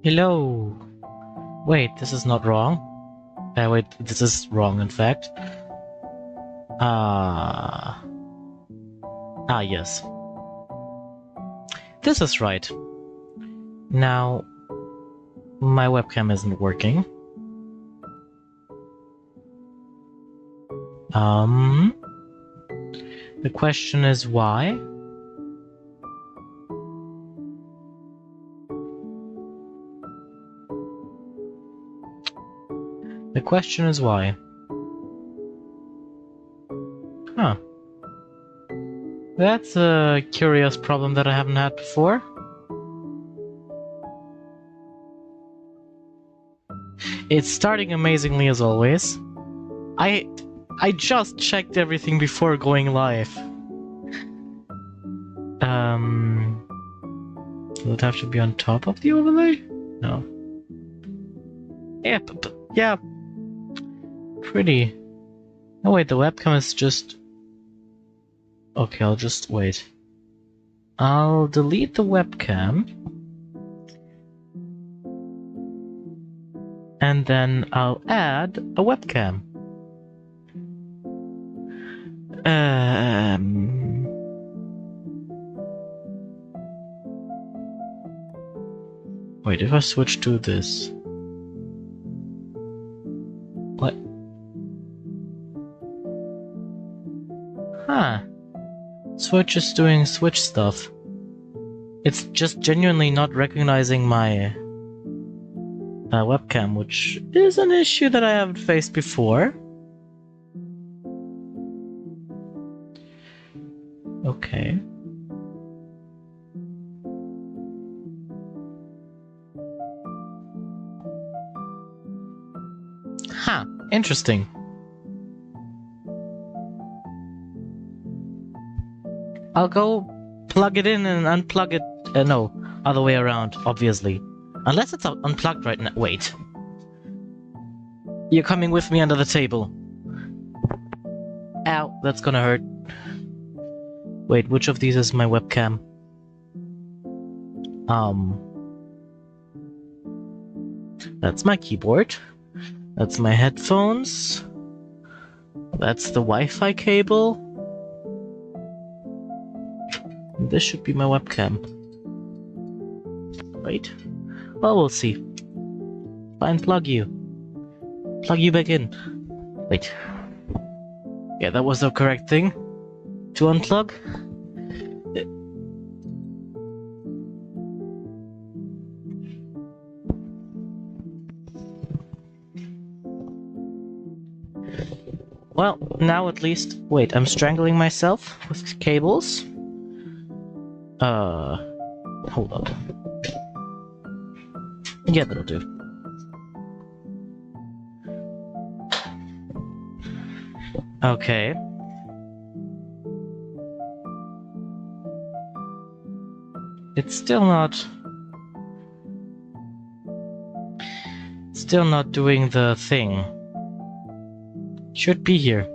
Hello. Wait, this is not wrong. Wait, this is wrong, in fact. Yes. This is right. Now, my webcam isn't working. The question is why? The question is why? Huh. That's a curious problem that I haven't had before. It's starting amazingly as always. I just checked everything before going live. Does it have to be on top of the overlay? No. Yeah, yeah. Pretty. Oh wait, the webcam is just... Okay, I'll just wait. I'll delete the webcam. And then I'll add a webcam. Wait, if I switch to this... What? Huh. Switch is doing Switch stuff. It's just genuinely not recognizing my webcam, which is an issue that I haven't faced before. Okay. Huh, interesting. I'll go plug it in and unplug it. No, other way around, obviously. Unless it's unplugged right now. Wait. You're coming with me under the table. Ow, that's gonna hurt. Wait, which of these is my webcam? That's my keyboard. That's my headphones. That's the Wi-Fi cable. This should be my webcam. Right? Well, we'll see. Fine, plug you. Plug you back in. Wait. Yeah, that was the correct thing. To unplug. Well, now at least... Wait, I'm strangling myself with cables. Hold on. Yeah, that'll do. Okay. It's still not doing the thing. Should be here.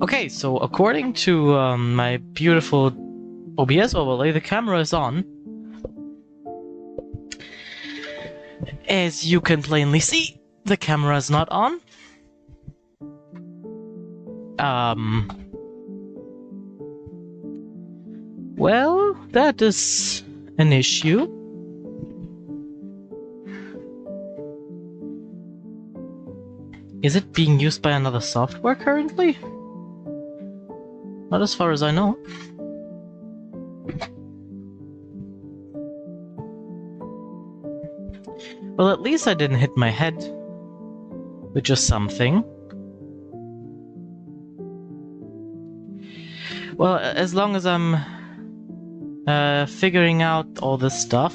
Okay, so according to my beautiful OBS overlay, the camera is on. As you can plainly see, the camera is not on. Well, that is an issue. Is it being used by another software currently? Not as far as I know. Well, at least I didn't hit my head, which is something. Well, as long as I'm figuring out all this stuff.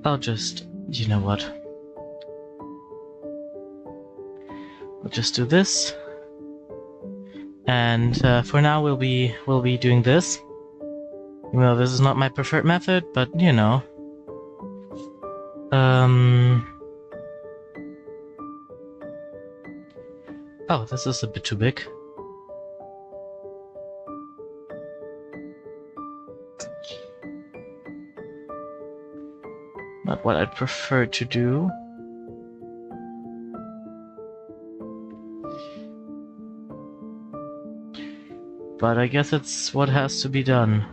I'll just, you know what? I'll just do this. And for now we'll be doing this. Well, this is not my preferred method, but you know. Oh, this is a bit too big. Not what I'd prefer to do. But I guess it's what has to be done.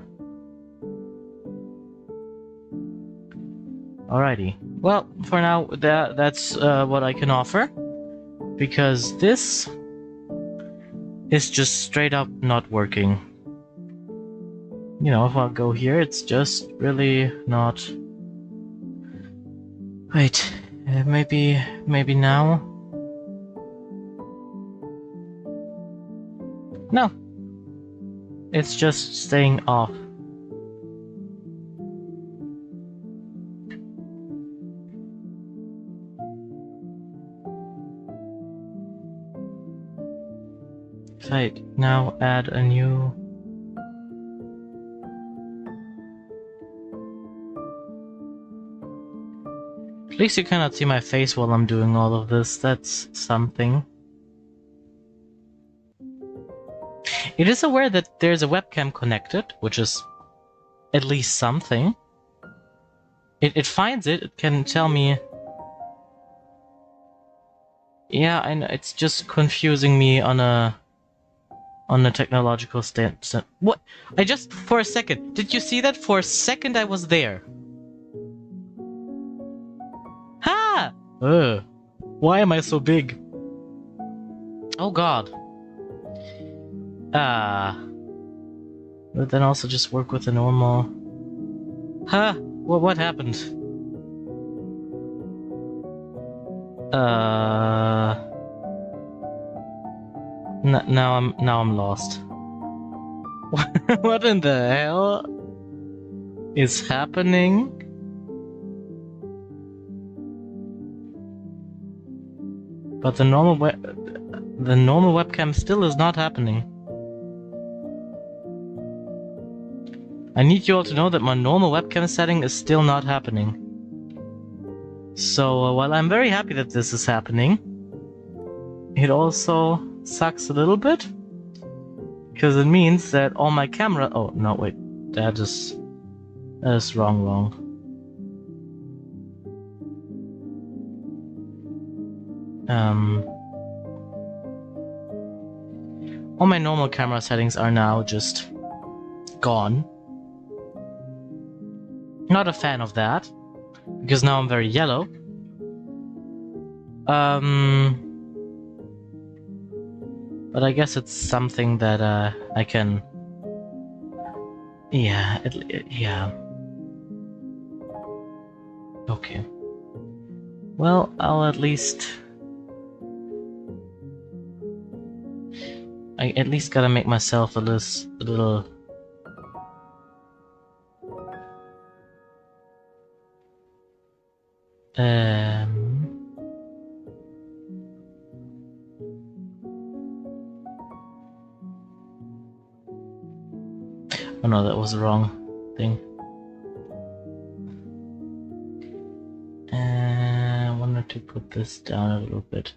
Alrighty. Well, for now, that's what I can offer. Because this is just straight up not working. You know, if I go here, it's just really not... Wait, maybe now? No. It's just staying off. If I now add a new... At least you cannot see my face while I'm doing all of this. That's something. It is aware that there's a webcam connected, which is at least something. It finds it. It can tell me... Yeah, I know. It's just confusing me on a technological stand. What? I just... For a second. Did you see that? For a second I was there. Ha! Why am I so big? Oh god. But then also just work with the normal... Huh? What happened? Now I'm lost. What in the hell is happening? But the normal webcam still is not happening. I need you all to know that my normal webcam setting is still not happening. So while I'm very happy that this is happening, it also sucks a little bit. Because it means that all my camera... Oh, no, wait. That is wrong. All my normal camera settings are now just gone. Not a fan of that, because now I'm very yellow. But I guess it's something that I can... Yeah, yeah. Okay. Well, I'll at least... I at least gotta make myself a little... Oh no, that was the wrong thing. I wanted to put this down a little bit.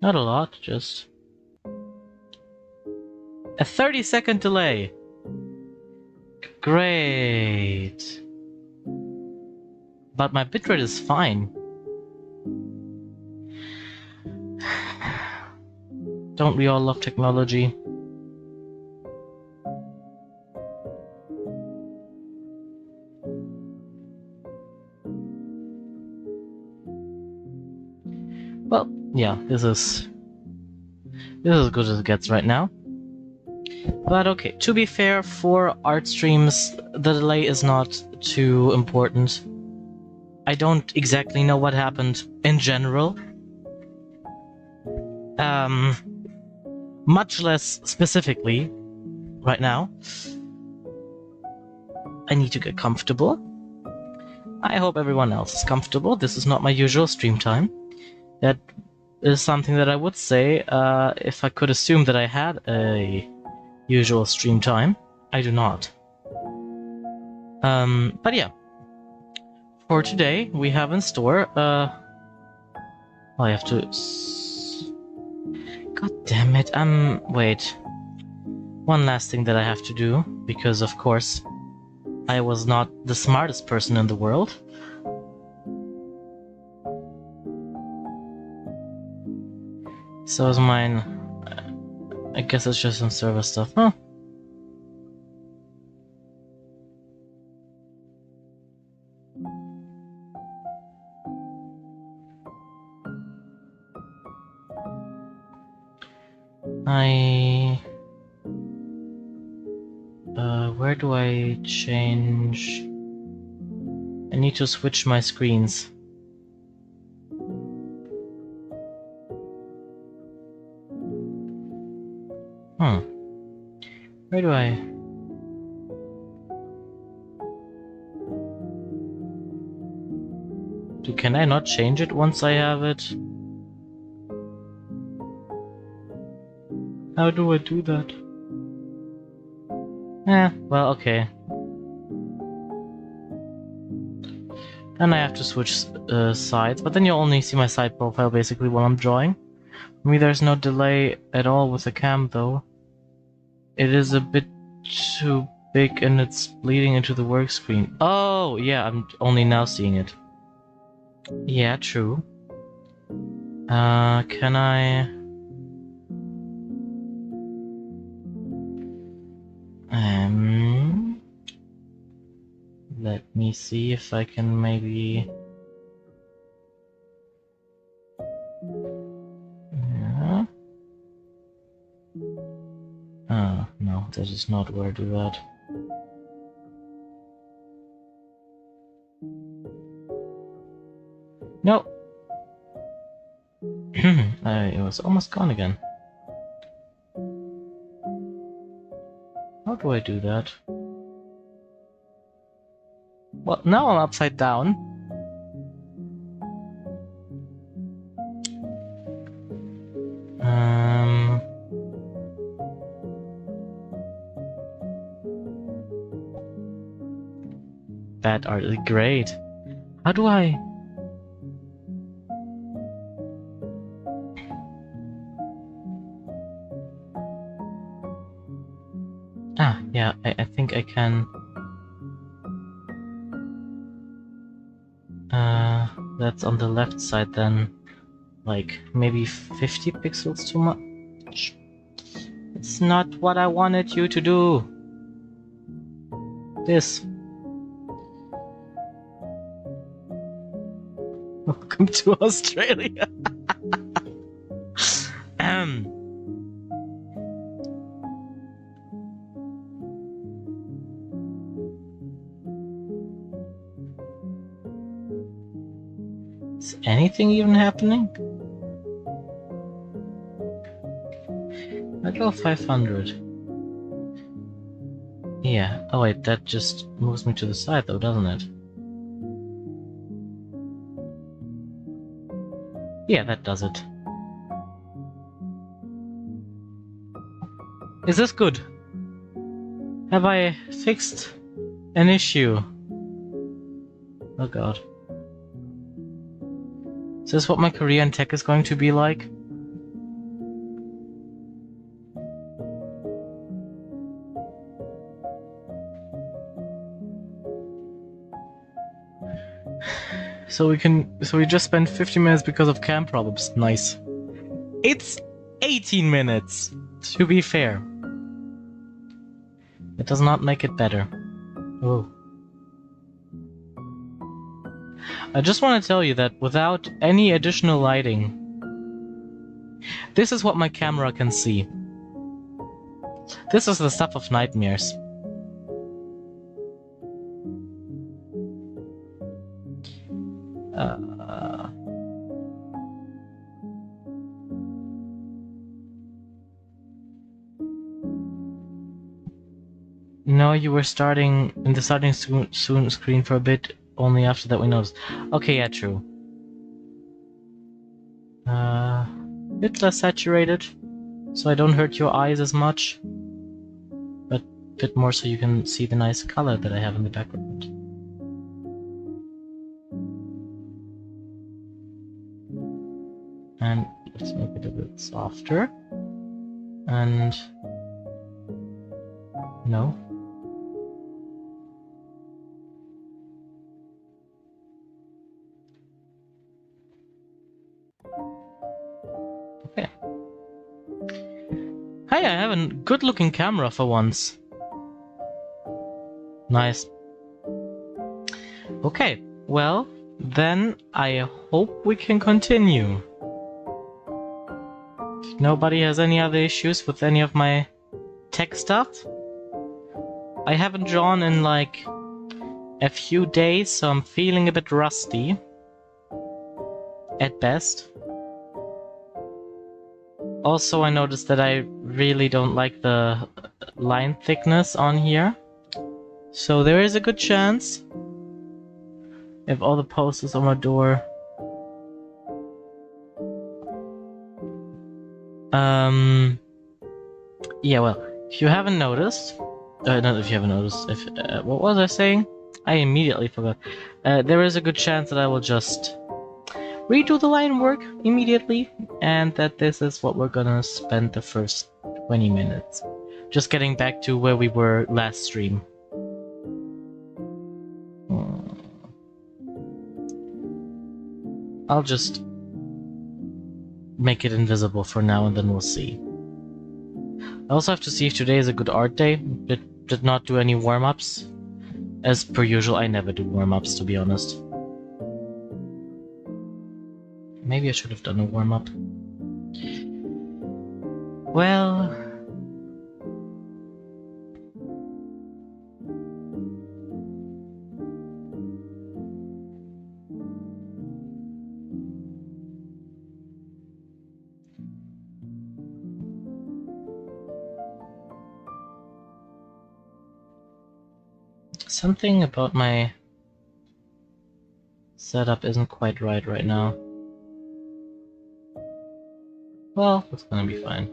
Not a lot, just... A 30-second delay! Great! But my bitrate is fine. Don't we all love technology? Well, yeah, this is as good as it gets right now. But okay, to be fair, for art streams, the delay is not too important. I don't exactly know what happened in general. Much less specifically right now. I need to get comfortable. I hope everyone else is comfortable. This is not my usual stream time. That is something that I would say if I could assume that I had a usual stream time. I do not. But yeah. For today, we have in store, I have to... God damn it, wait. One last thing that I have to do, because of course, I was not the smartest person in the world. So is mine. I guess it's just some server stuff. Huh? Where do I change? I need to switch my screens. Where do I? Can I not change it once I have it? How do I do that? Well, okay. Then I have to switch sides, but then you'll only see my side profile basically while I'm drawing. For me, there's no delay at all with the cam, though. It is a bit too big and it's bleeding into the work screen. Oh, yeah, I'm only now seeing it. Yeah, true. Can I... Let me see if I can maybe... Yeah. Oh, no, that is not where to do that. No! It was almost gone again. How do I do that? Well, now I'm upside down. Bad art, great. How do I... Ah, yeah, I think I can... That's on the left side then. Like, maybe 50 pixels too much. It's not what I wanted you to do. This. Welcome to Australia. Is anything even happening? I go 500. Yeah. Oh wait, that just moves me to the side though, doesn't it? Yeah, that does it. Is this good? Have I fixed an issue? Oh god. Is this what my career in tech is going to be like? So we just spent 50 minutes because of cam problems. Nice. It's 18 minutes, to be fair. It does not make it better. Oh. I just want to tell you that without any additional lighting, this is what my camera can see. This is the stuff of nightmares. No, you were starting in the starting soon screen for a bit. Only after that we noticed. Okay, yeah, true. Bit less saturated, so I don't hurt your eyes as much. But a bit more so you can see the nice color that I have in the background. And let's make it a bit softer. And... no. Okay. Hey, I have a good-looking camera for once. Nice. Okay, well, then I hope we can continue. If nobody has any other issues with any of my tech stuff. I haven't drawn in like a few days, so I'm feeling a bit rusty. At best. Also, I noticed that I really don't like the line thickness on here. So there is a good chance, if all the posters on my door... yeah, well, if you haven't noticed... not if you haven't noticed, if... what was I saying? I immediately forgot. There is a good chance that I will just redo the line work immediately, and that this is what we're gonna spend the first 20 minutes. Just getting back to where we were last stream. I'll just make it invisible for now and then we'll see. I also have to see if today is a good art day. Did not do any warm-ups. As per usual, I never do warm-ups, to be honest. Maybe I should have done a warm-up. Well... something about my setup isn't quite right now. Well, it's gonna be fine.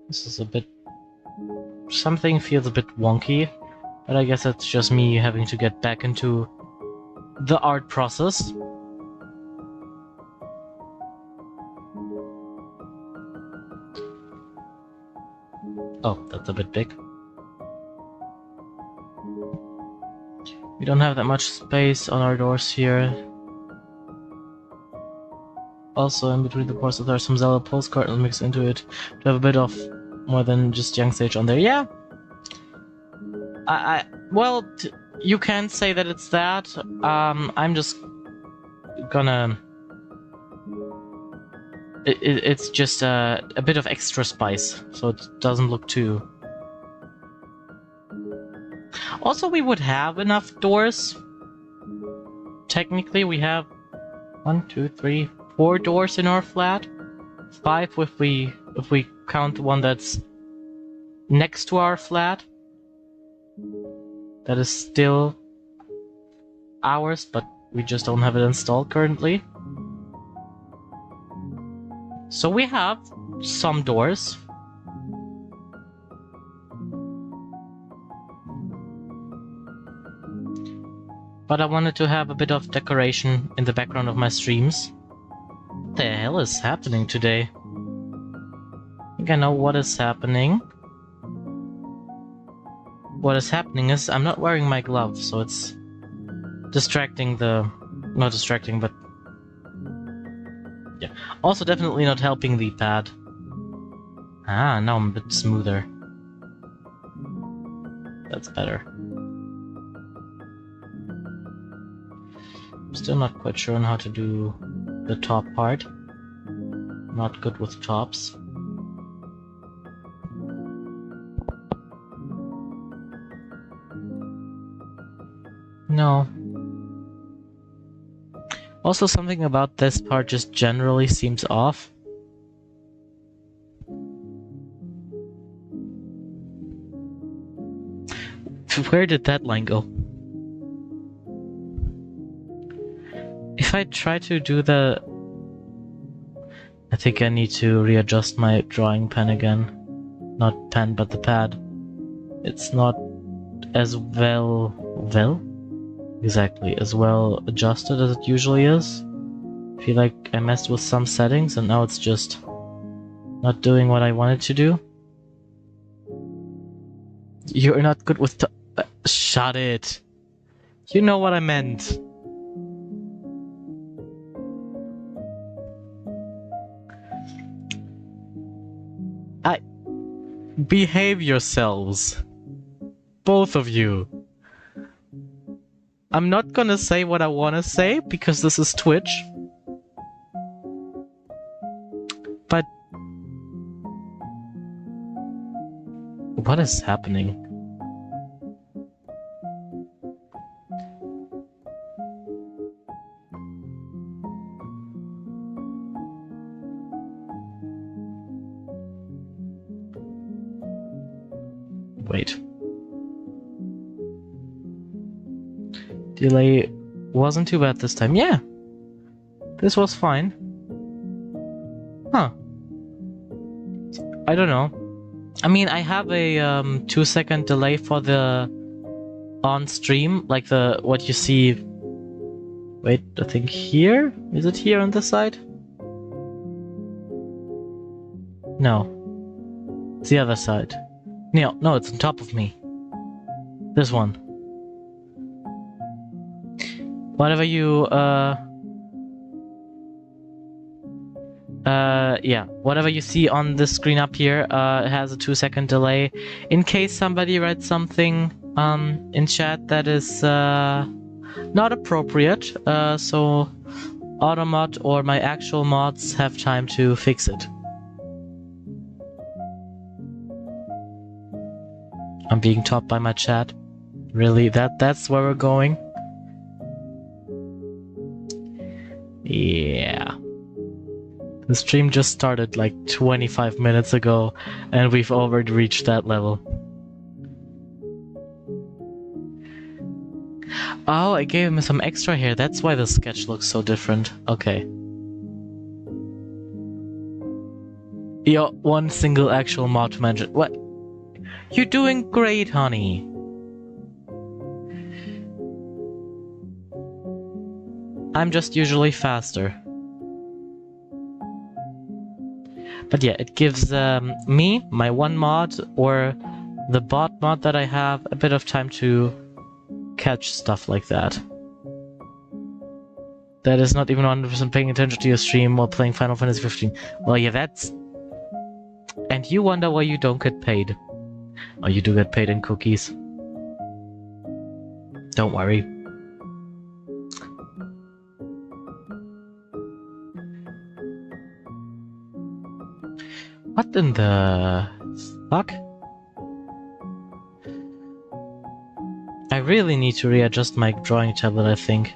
This is a bit... something feels a bit wonky, but I guess that's just me having to get back into the art process. Oh, that's a bit big. We don't have that much space on our doors here. Also, in between the parcels there are some Zelda postcards mixed into it to have a bit of more than just Young Sage on there. Yeah! Well, you can say that it's that. I'm just gonna... It's just a bit of extra spice, so it doesn't look too... Also, we would have enough doors. Technically, we have 1, 2, 3, 4 doors in our flat. 5 if we count the one that's next to our flat. That is still ours, but we just don't have it installed currently. So we have some doors. But I wanted to have a bit of decoration in the background of my streams. What the hell is happening today? I think I know what is happening. What is happening is I'm not wearing my glove, so it's distracting the... not distracting, but... yeah. Also definitely not helping the pad. Ah, now I'm a bit smoother. That's better. I'm still not quite sure on how to do the top part. Not good with tops. No. Also, something about this part just generally seems off. Where did that line go? If I try to do the... I think I need to readjust my drawing pen again. Not pen, but the pad. It's not as well well, exactly, as well adjusted as it usually is. I feel like I messed with some settings and now it's just not doing what I wanted to do. You're not good with shut it. You know what I meant. Behave yourselves. Both of you. I'm not gonna say what I wanna say because this is Twitch. But what is happening? Wait. Delay wasn't too bad this time. Yeah. This was fine. Huh. I don't know. I mean, I have a 2-second delay for the on stream, like the what you see. Wait, I think here? Is it here on this side? No. It's the other side. No, it's on top of me. This one. Whatever you, yeah. Whatever you see on the screen up here, it has a 2-second delay. In case somebody writes something, in chat that is, not appropriate, so Automod or my actual mods have time to fix it. I'm being taught by my chat. Really? That's where we're going? Yeah. The stream just started like 25 minutes ago, and we've already reached that level. Oh, I gave him some extra hair. That's why the sketch looks so different. Okay. Yo, one single actual mod to mention. What? You're doing great, honey. I'm just usually faster. But yeah, it gives me, my one mod, or the bot mod that I have, a bit of time to catch stuff like that. That is not even 100% paying attention to your stream while playing Final Fantasy 15. Well, yeah, that's... And you wonder why you don't get paid. Oh, you do get paid in cookies. Don't worry. What in the fuck? I really need to readjust my drawing tablet, I think.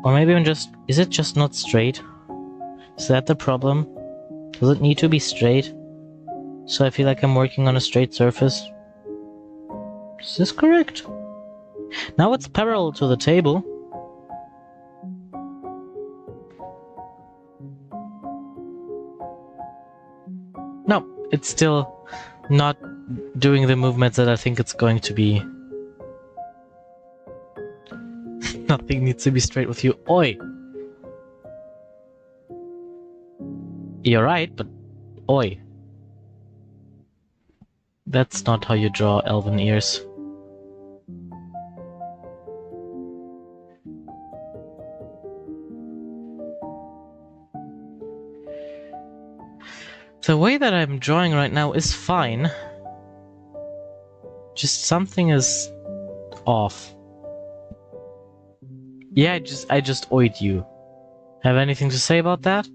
Or maybe I'm just... Is it just not straight? Is that the problem? Does it need to be straight? So I feel like I'm working on a straight surface. Is this correct? Now it's parallel to the table. No, it's still not doing the movements that I think it's going to be. Nothing needs to be straight with you. Oi! You're right, but oi. That's not how you draw elven ears. The way that I'm drawing right now is fine. Just something is off. Yeah, I just oid you. Have anything to say about that?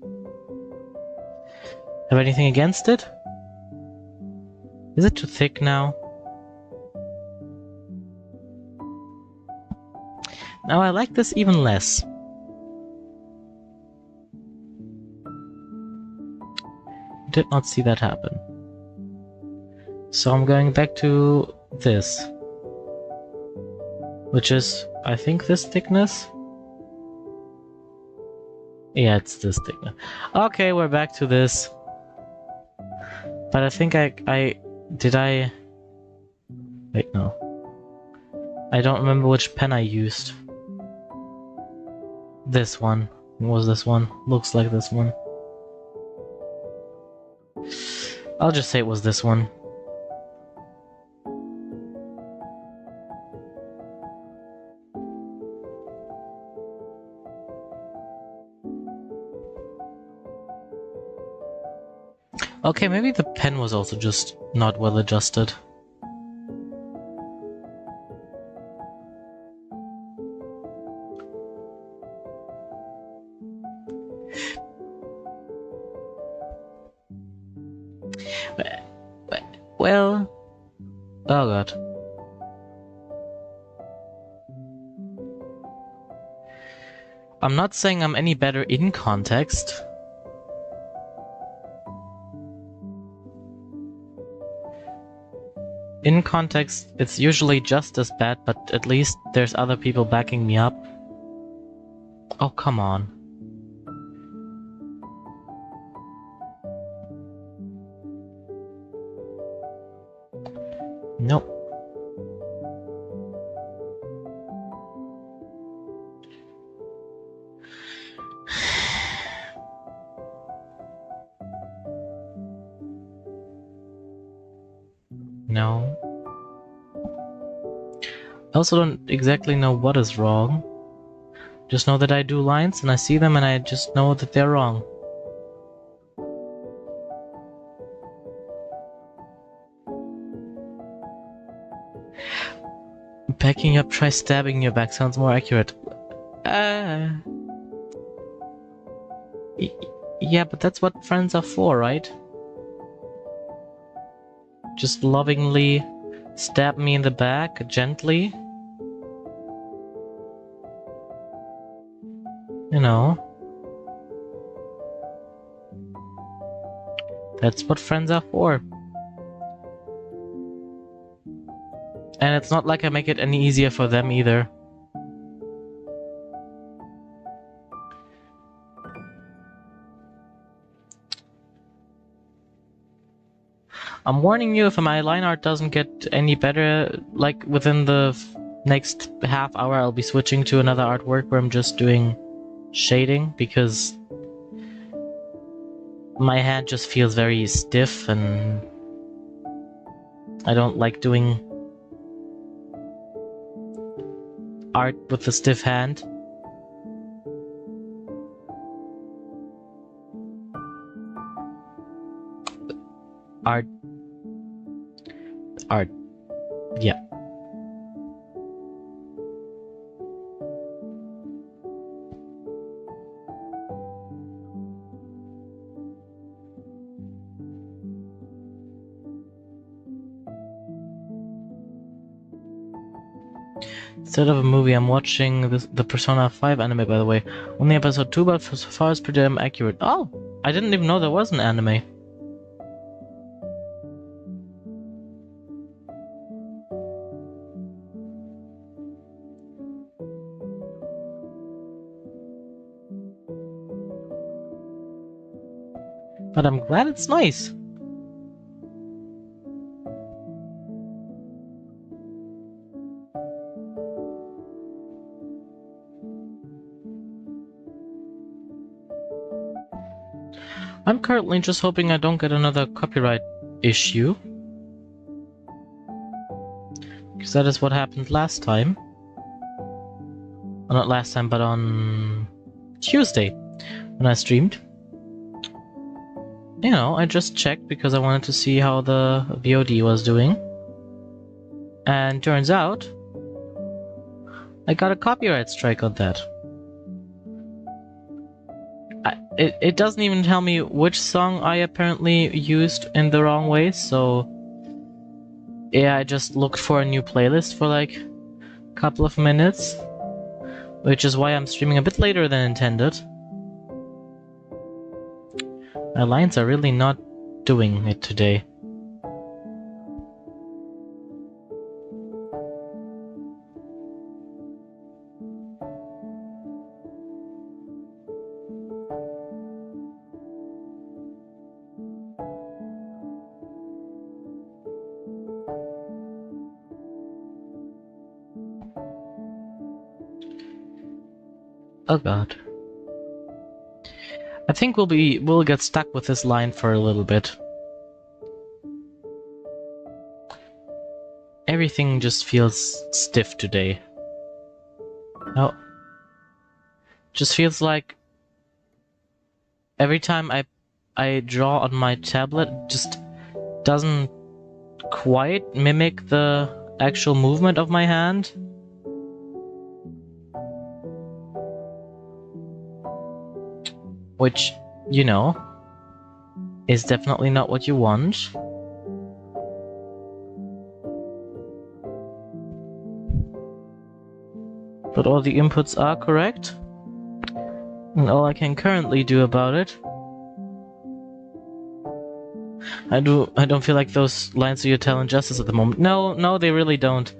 Have anything against it? Is it too thick now? Now I like this even less. Did not see that happen. So I'm going back to this. Which is, I think, this thickness? Yeah, it's this thickness. Okay, we're back to this. But I think I... Did I... Wait, no. I don't remember which pen I used. This one. What was this one? Looks like this one. I'll just say it was this one. Okay, maybe the pen was also just not well adjusted. Well... Oh god. I'm not saying I'm any better in context. In context, it's usually just as bad, but at least there's other people backing me up. Oh, come on. Nope. No. I also don't exactly know what is wrong. Just know that I do lines and I see them and I just know that they're wrong. Backing up, try stabbing your back sounds more accurate. Yeah, but that's what friends are for, right? Just lovingly stab me in the back, gently. You know. That's what friends are for. And it's not like I make it any easier for them either. I'm warning you, if my line art doesn't get any better, like within the next half hour, I'll be switching to another artwork where I'm just doing shading, because my hand just feels very stiff and I don't like doing art with a stiff hand. Art. Yeah. Instead of a movie, I'm watching the Persona 5 anime, by the way. Only episode 2, but so far it's pretty damn accurate. Oh! I didn't even know there was an anime. But I'm glad it's nice. I'm currently just hoping I don't get another copyright issue. Because that is what happened last time. Well, not last time, but on Tuesday when I streamed. You know, I just checked because I wanted to see how the VOD was doing. And turns out, I got a copyright strike on that. It doesn't even tell me which song I apparently used in the wrong way, so yeah, I just looked for a new playlist for like a couple of minutes, which is why I'm streaming a bit later than intended. My lines are really not doing it today. Oh god. I think we'll get stuck with this line for a little bit. Everything just feels stiff today. No. Just feels like every time I draw on my tablet, it just doesn't quite mimic the actual movement of my hand. Which, you know, is definitely not what you want. But all the inputs are correct. And all I can currently do about it. I don't feel like those lines do your talent justice at the moment. No, they really don't.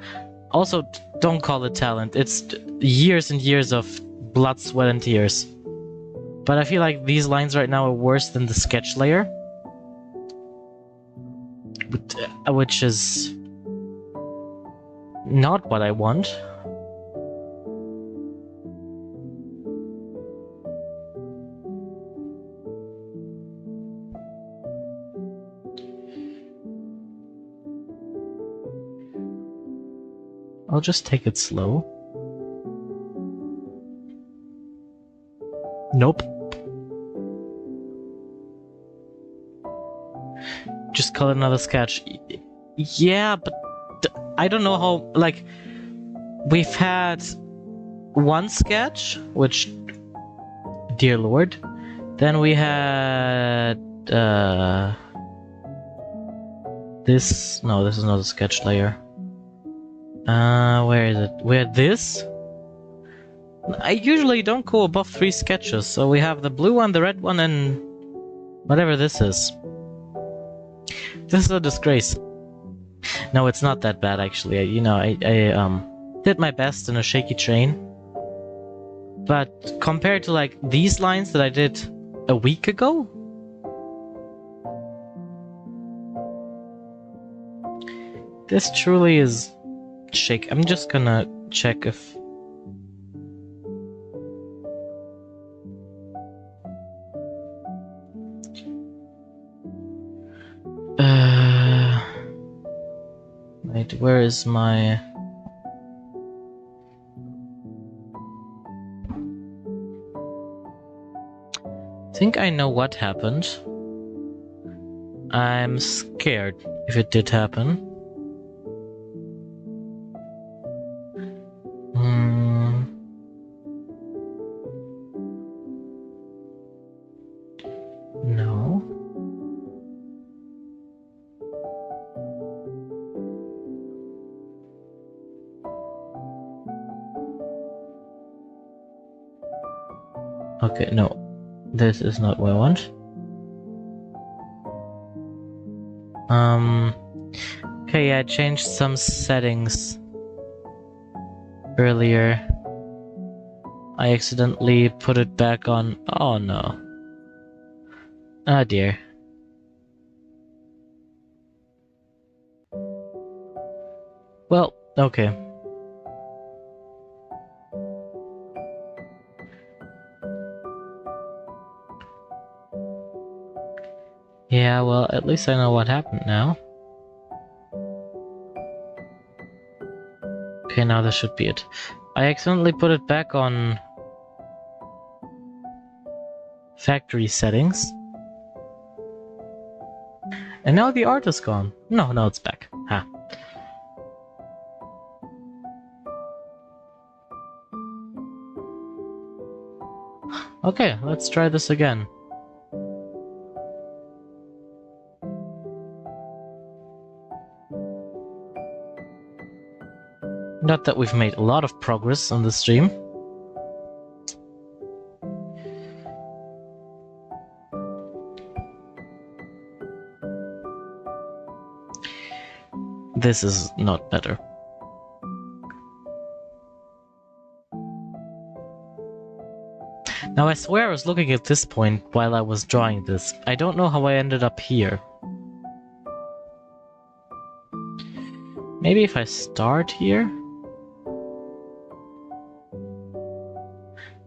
Also, don't call it talent. It's years and years of blood, sweat, and tears. But I feel like these lines right now are worse than the sketch layer. Which is not what I want. I'll just take it slow. Nope. Just call it another sketch. Yeah, but I don't know how, like, we've had one sketch, which, dear lord, then we had, this is not a sketch layer. Where is it? We had this. I usually don't go above 3 sketches, so we have the blue one, the red one, and whatever this is. This is a disgrace. No, it's not that bad actually. I did my best in a shaky train. But compared to like these lines that I did a week ago, this truly is shake. I'm just gonna check if wait, where is my... I think I know what happened. I'm scared if it did happen. No. Okay, no. This is not what I want. Okay, I changed some settings earlier. I accidentally put it back on. Oh no. Oh dear. Well, okay. Yeah, well, at least I know what happened now. Okay, now this should be it. I accidentally put it back on factory settings. And now the art is gone. No, it's back. Ha. Okay, let's try this again. Not that we've made a lot of progress on the stream. This is not better. Now I swear I was looking at this point while I was drawing this. I don't know how I ended up here. Maybe if I start here?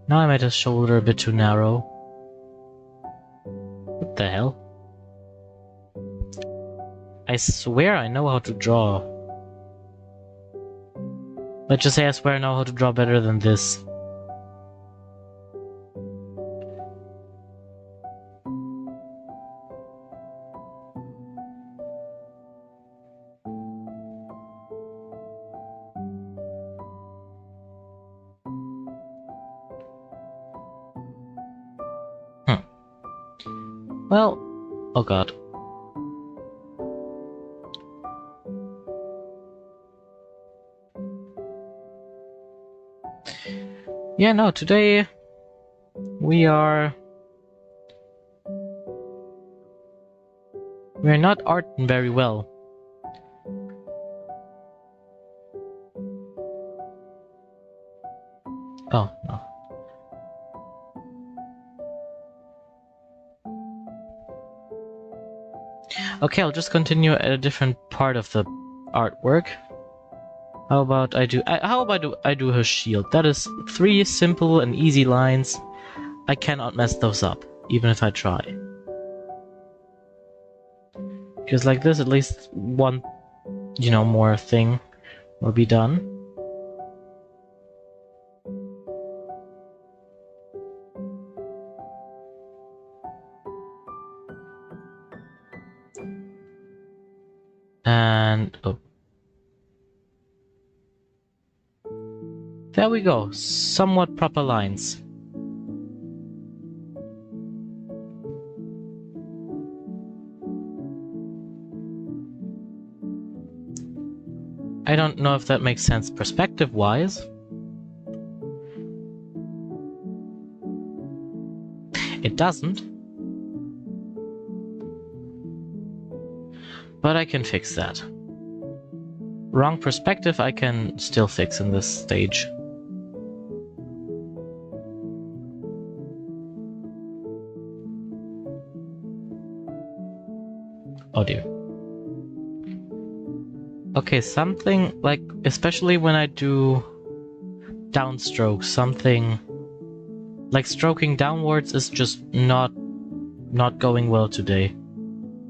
Now I made his shoulder a bit too narrow. What the hell? I swear I know how to draw. Let's just say I swear I know how to draw better than this. Well, oh god. Yeah, no, today we're not arting very well. Oh, no. Okay, I'll just continue at a different part of the artwork. How about I do her shield? That is 3 simple and easy lines. I cannot mess those up, even if I try. Because like this, at least one, more thing will be done. And oh. There we go, somewhat proper lines. I don't know if that makes sense perspective-wise. It doesn't. But I can fix that. Wrong perspective I can still fix in this stage. Oh dear. Okay, something like, especially when I do downstrokes, something like stroking downwards is just not going well today.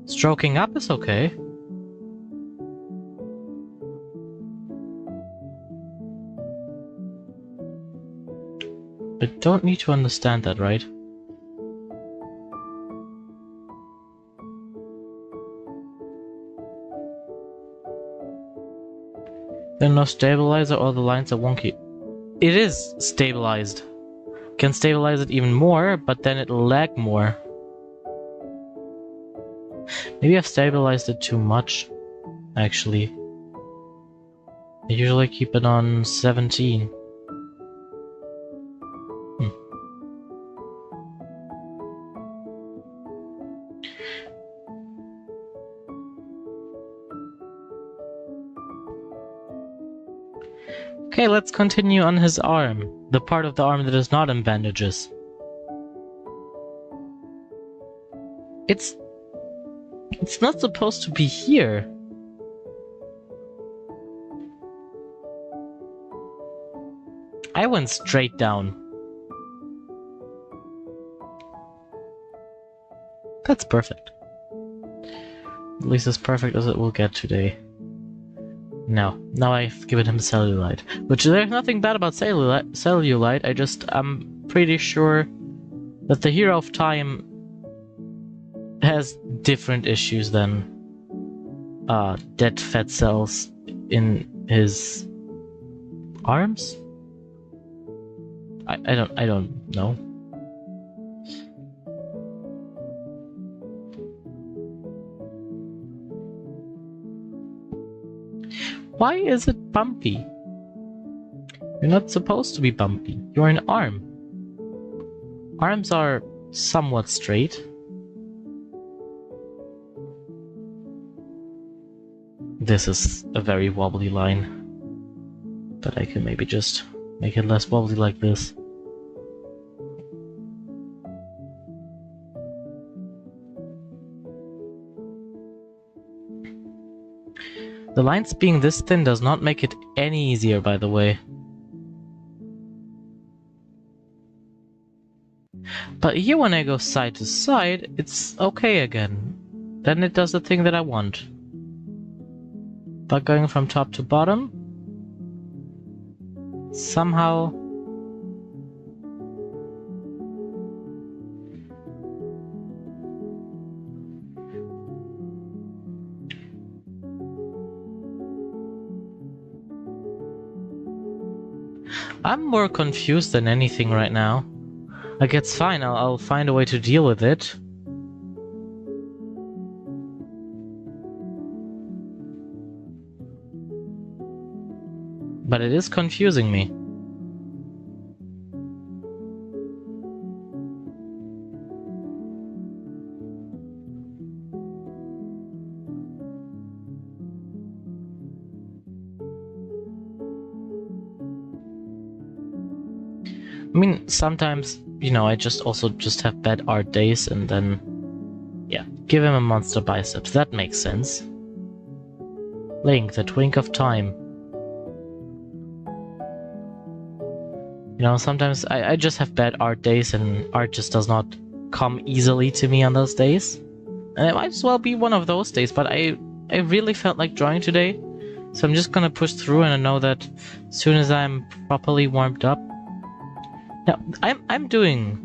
Stroking up is okay. I don't need to understand that, right? There's no stabilizer, all the lines are wonky. It is stabilized. Can stabilize it even more, but then it'll lag more. Maybe I've stabilized it too much, actually. I usually keep it on 17. Okay, let's continue on his arm. The part of the arm that is not in bandages. It's not supposed to be here. I went straight down. That's perfect. At least as perfect as it will get today. No, now I've given him cellulite. Which there's nothing bad about cellulite, I'm pretty sure that the Hero of Time has different issues than dead fat cells in his arms? I don't know. Why is it bumpy? You're not supposed to be bumpy. You're an arm. Arms are somewhat straight. This is a very wobbly line. But I can maybe just make it less wobbly like this. The lines being this thin does not make it any easier, by the way. But here when I go side to side, it's okay again. Then it does the thing that I want. But going from top to bottom, somehow... I'm more confused than anything right now. Like, it's fine, I'll find a way to deal with it. But it is confusing me. I mean, sometimes, you know, I just have bad art days and then, yeah, give him a monster biceps. That makes sense. Link, the twink of time. You know, sometimes I just have bad art days and art just does not come easily to me on those days. And it might as well be one of those days, but I really felt like drawing today. So I'm just gonna push through, and I know that as soon as I'm properly warmed up. Now, I'm doing...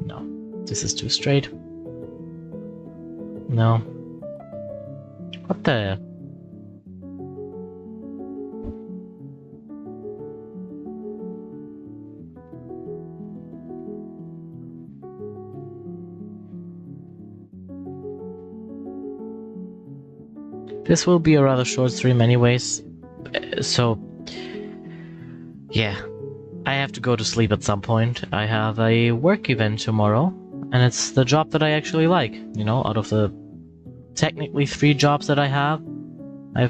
No, this is too straight. No. What the... This will be a rather short stream anyways, so... Yeah. I have to go to sleep at some point. I have a work event tomorrow, and it's the job that I actually like. You know, out of the technically 3 jobs that I have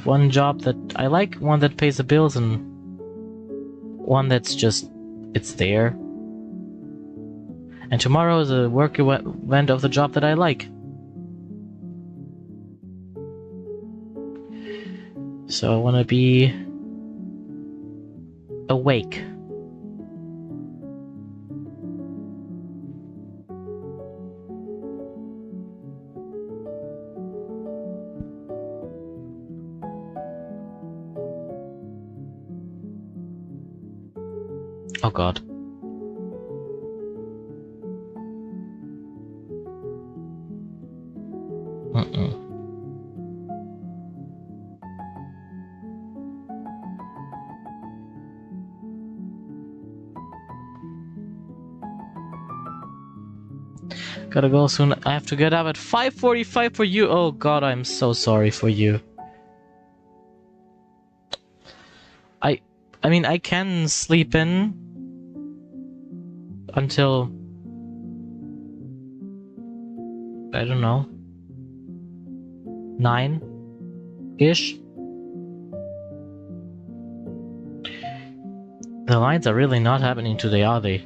one job that I like, one that pays the bills, and one that's just, it's there. And tomorrow is a work event of the job that I like. So I want to be awake. Oh god. Gotta go soon. I have to get up at 5:45 for you. Oh god, I'm so sorry for you. I mean, I can sleep in until, I don't know, 9-ish. The lines are really not happening today, are they?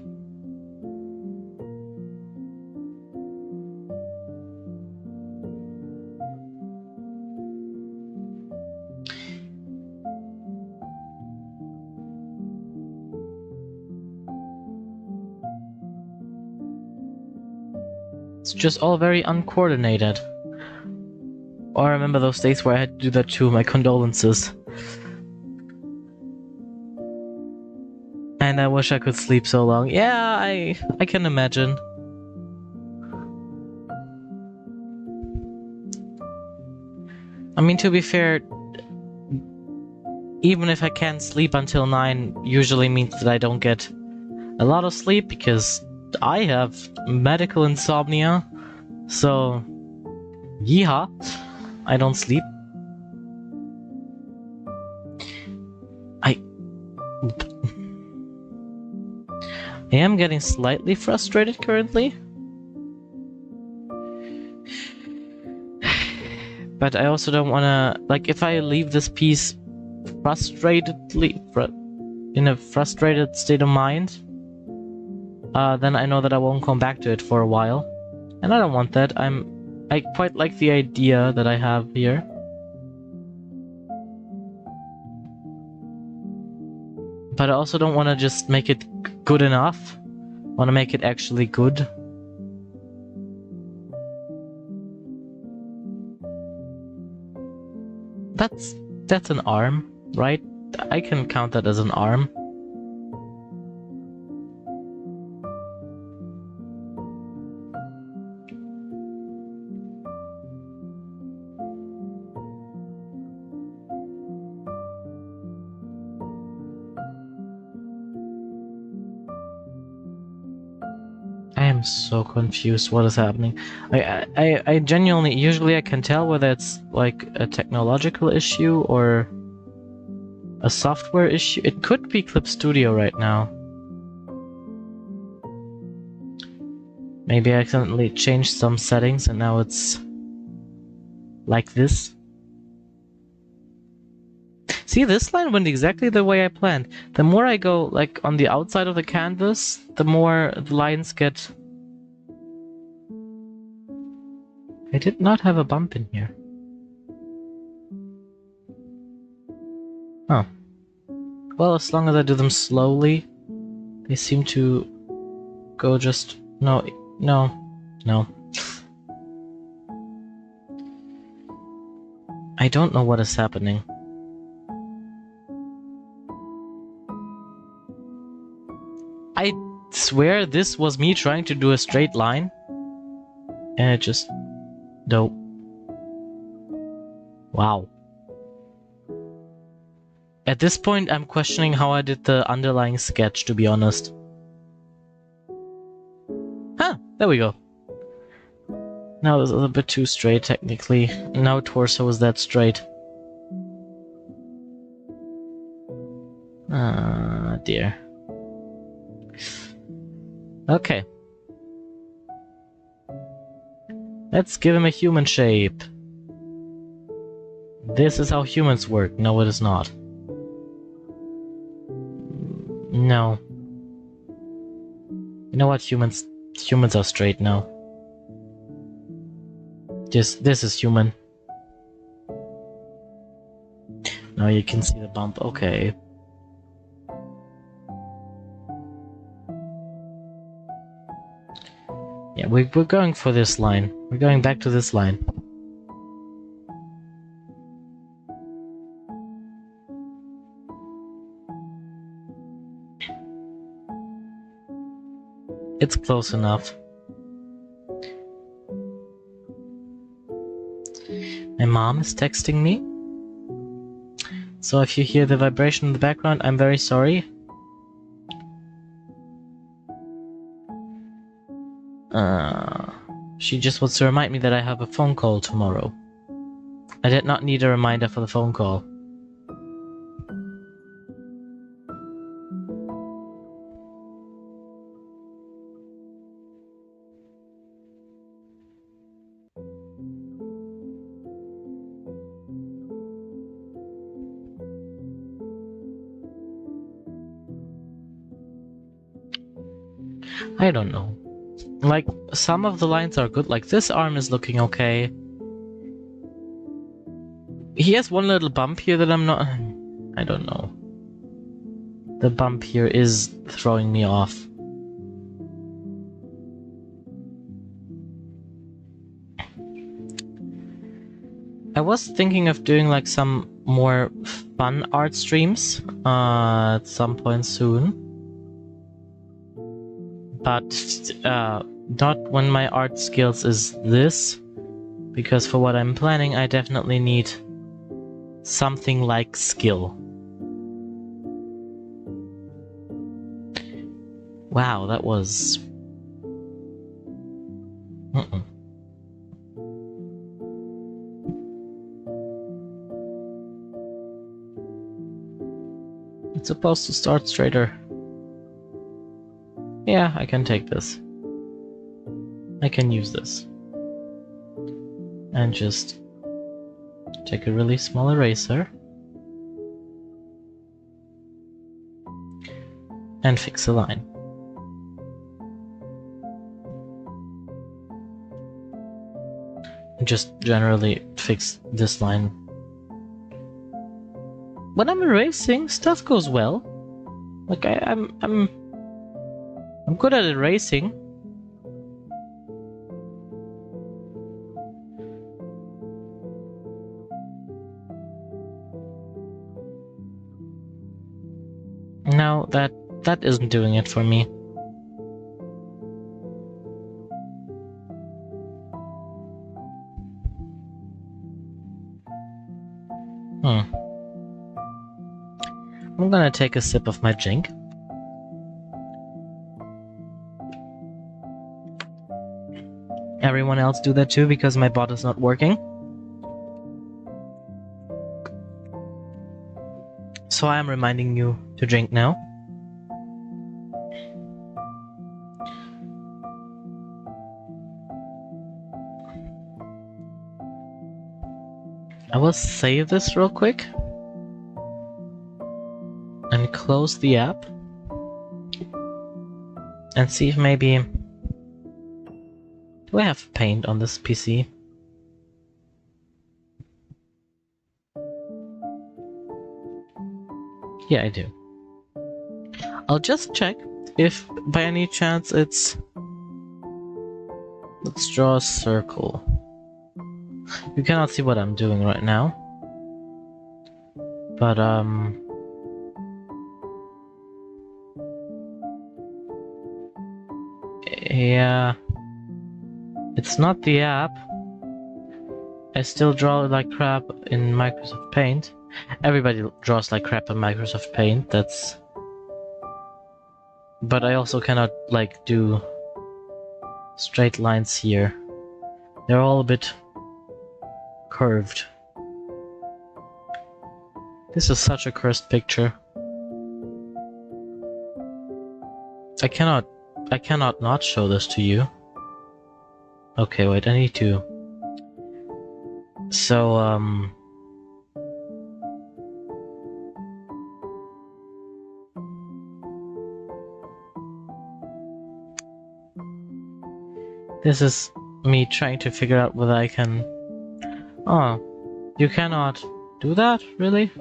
It's just all very uncoordinated. Oh, I remember those days where I had to do that too. My condolences. And I wish I could sleep so long. Yeah, I can imagine. I mean, to be fair, even if I can't sleep until 9, usually means that I don't get a lot of sleep because I have medical insomnia. So, yeehaw, I don't sleep. I am getting slightly frustrated currently. But I also don't wanna, like, if I leave this piece in a frustrated state of mind, then I know that I won't come back to it for a while. And I don't want that. I quite like the idea that I have here. But I also don't want to just make it good enough. I want to make it actually good. That's an arm, right? I can count that as an arm. I am so confused. What is happening? I genuinely, usually I can tell whether it's like a technological issue or a software issue. It could be Clip Studio right now. Maybe I accidentally changed some settings and now it's like this. See, this line went exactly the way I planned. The more I go like on the outside of the canvas, the more the lines get... I did not have a bump in here. Oh. Well, as long as I do them slowly, they seem to go just... No. I don't know what is happening. I swear this was me trying to do a straight line. And it just... Nope. Wow. At this point, I'm questioning how I did the underlying sketch, to be honest. Huh, there we go. Now it's a bit too straight, technically. Now torso is that straight. Ah, dear. Okay. Let's give him a human shape. This is how humans work. No, it is not. No. You know what? Humans are straight now. This is human. Now you can see the bump. Okay. Yeah, we're going for this line. We're going back to this line. It's close enough. My mom is texting me. So if you hear the vibration in the background, I'm very sorry. She just wants to remind me that I have a phone call tomorrow. I did not need a reminder for the phone call. I don't know. Like, some of the lines are good, like this arm is looking okay. He has one little bump here that I'm not... I don't know. The bump here is throwing me off. I was thinking of doing like some more fun art streams at some point soon. But not when my art skills is this, because for what I'm planning I definitely need something like skill. Wow, that was... It's supposed to start straighter. Yeah, I can take this. I can use this. And just take a really small eraser. And fix a line. And just generally fix this line. When I'm erasing, stuff goes well. Like I'm good at erasing. No, that isn't doing it for me. I'm gonna take a sip of my drink. Everyone else do that too because my bot is not working. So I am reminding you to drink now. I will save this real quick and close the app and see if maybe... Do I have paint on this PC? Yeah, I do. I'll just check if by any chance it's... Let's draw a circle. You cannot see what I'm doing right now. But, yeah... It's not the app. I still draw like crap in Microsoft Paint. Everybody draws like crap in Microsoft Paint, that's... But I also cannot, like, do straight lines here. They're all a bit curved. This is such a cursed picture. I cannot not show this to you. Okay, wait, I need to... So, this is me trying to figure out whether I can... Oh, you cannot do that? Really?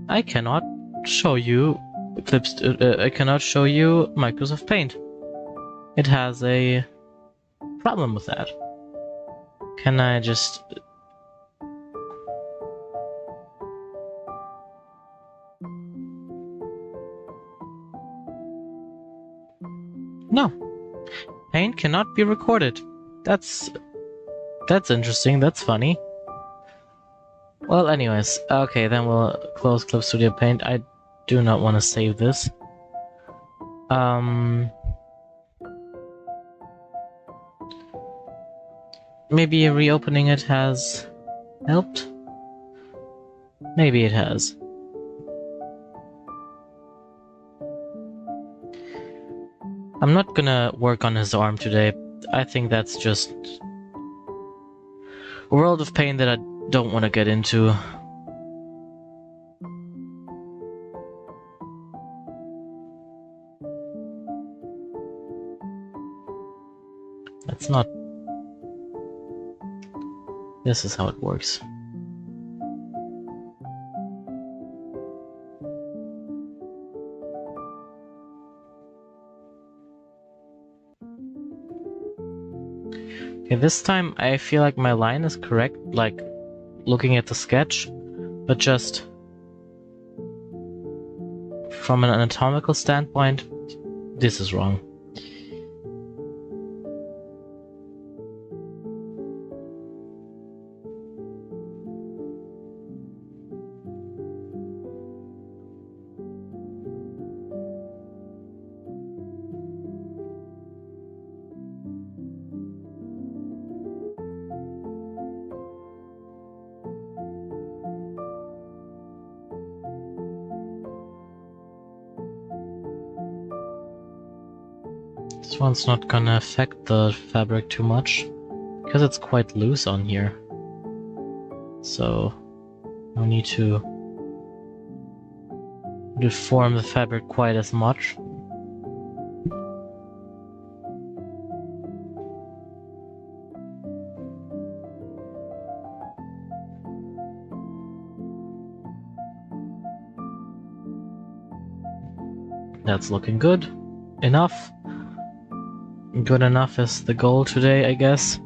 I cannot show you clips. I cannot show you Microsoft Paint. It has a problem with that. Can I just... No. Paint cannot be recorded. That's interesting. That's funny. Well, anyways. Okay, then we'll close Clip Studio Paint. I do not want to save this. Maybe reopening it has helped? Maybe it has. I'm not gonna work on his arm today. I think that's just a world of pain that I don't want to get into. That's not... This is how it works. Okay, this time I feel like my line is correct, like looking at the sketch, but just from an anatomical standpoint, this is wrong. This one's not gonna affect the fabric too much, because it's quite loose on here. So, no need to deform the fabric quite as much. That's looking good. Enough. Good enough is the goal today, I guess.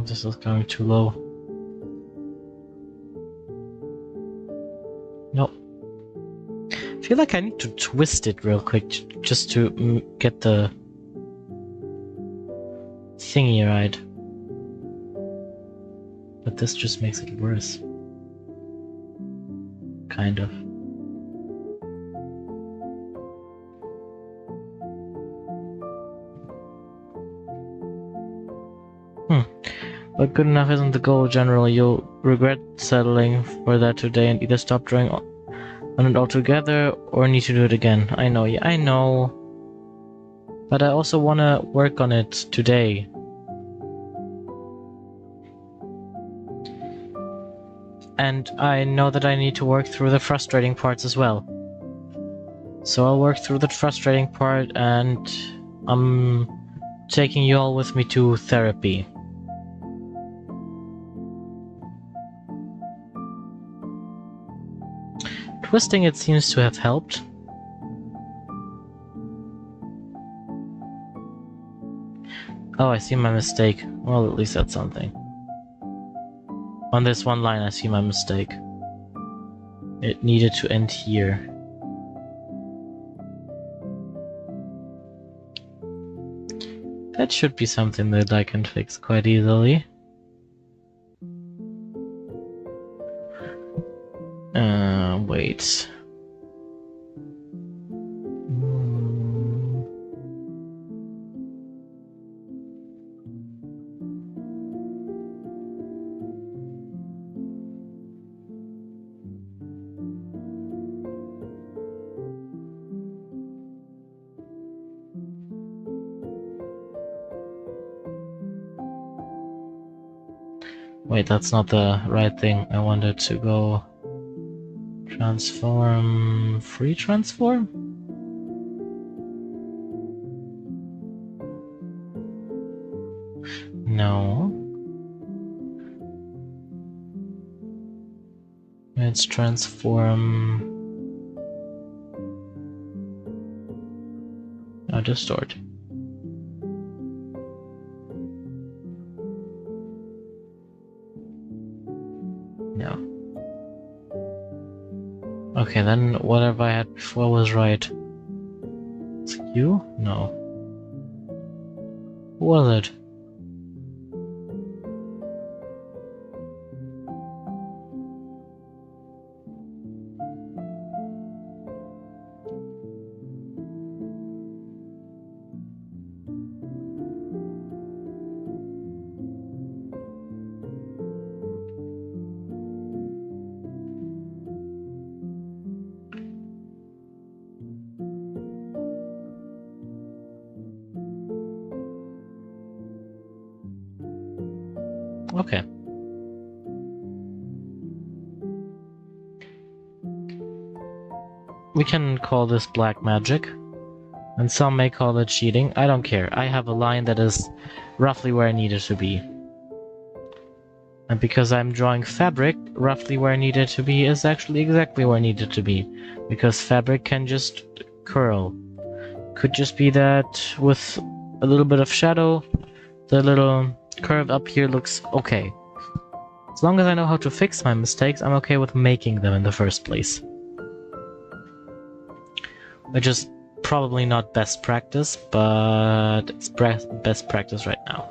This is going too low. Nope. I feel like I need to twist it real quick just to get the thingy right. But this just makes it worse. Kind of. But good enough isn't the goal generally. You'll regret settling for that today and either stop drawing on it altogether or need to do it again. I know, yeah, I know. But I also want to work on it today. And I know that I need to work through the frustrating parts as well. So I'll work through the frustrating part, and I'm taking you all with me to therapy. Twisting it seems to have helped. Oh, I see my mistake. Well, at least that's something. On this one line, I see my mistake. It needed to end here. That should be something that I can fix quite easily. Wait. Wait, that's not the right thing. I wanted to go transform, free transform? No. Let's transform. Oh, distort. No. Okay, then whatever I had before was right. It's you? No. Who was it? Okay. We can call this black magic, and some may call it cheating. I don't care. I have a line that is roughly where I need it to be. And because I'm drawing fabric, roughly where I need it to be is actually exactly where I need it to be. Because fabric can just curl. Could just be that with a little bit of shadow, the little curve up here looks okay. As long as I know how to fix my mistakes, I'm okay with making them in the first place. Which is probably not best practice, but it's best practice right now.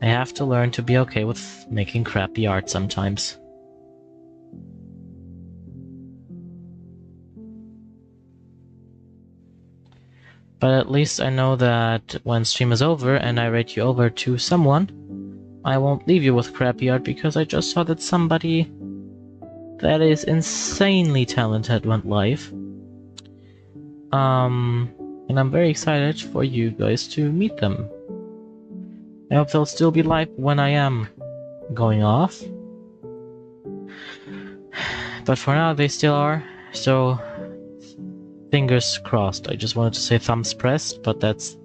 I have to learn to be okay with making crappy art sometimes. But at least I know that when stream is over and I rate you over to someone, I won't leave you with crappy art because I just saw that somebody that is insanely talented went live. And I'm very excited for you guys to meet them. I hope they'll still be live when I am going off. But for now, they still are, so fingers crossed. I just wanted to say thumbs pressed, but that's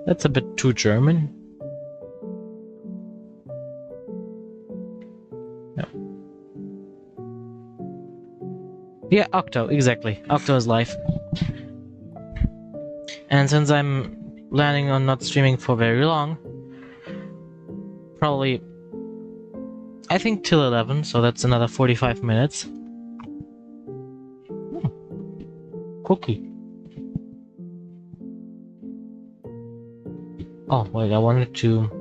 a bit too German. No. Yeah, Octo, exactly. Octo is live. And since I'm planning on not streaming for very long, probably, I think till 11, so that's another 45 minutes. Cookie. Oh, wait, I wanted to...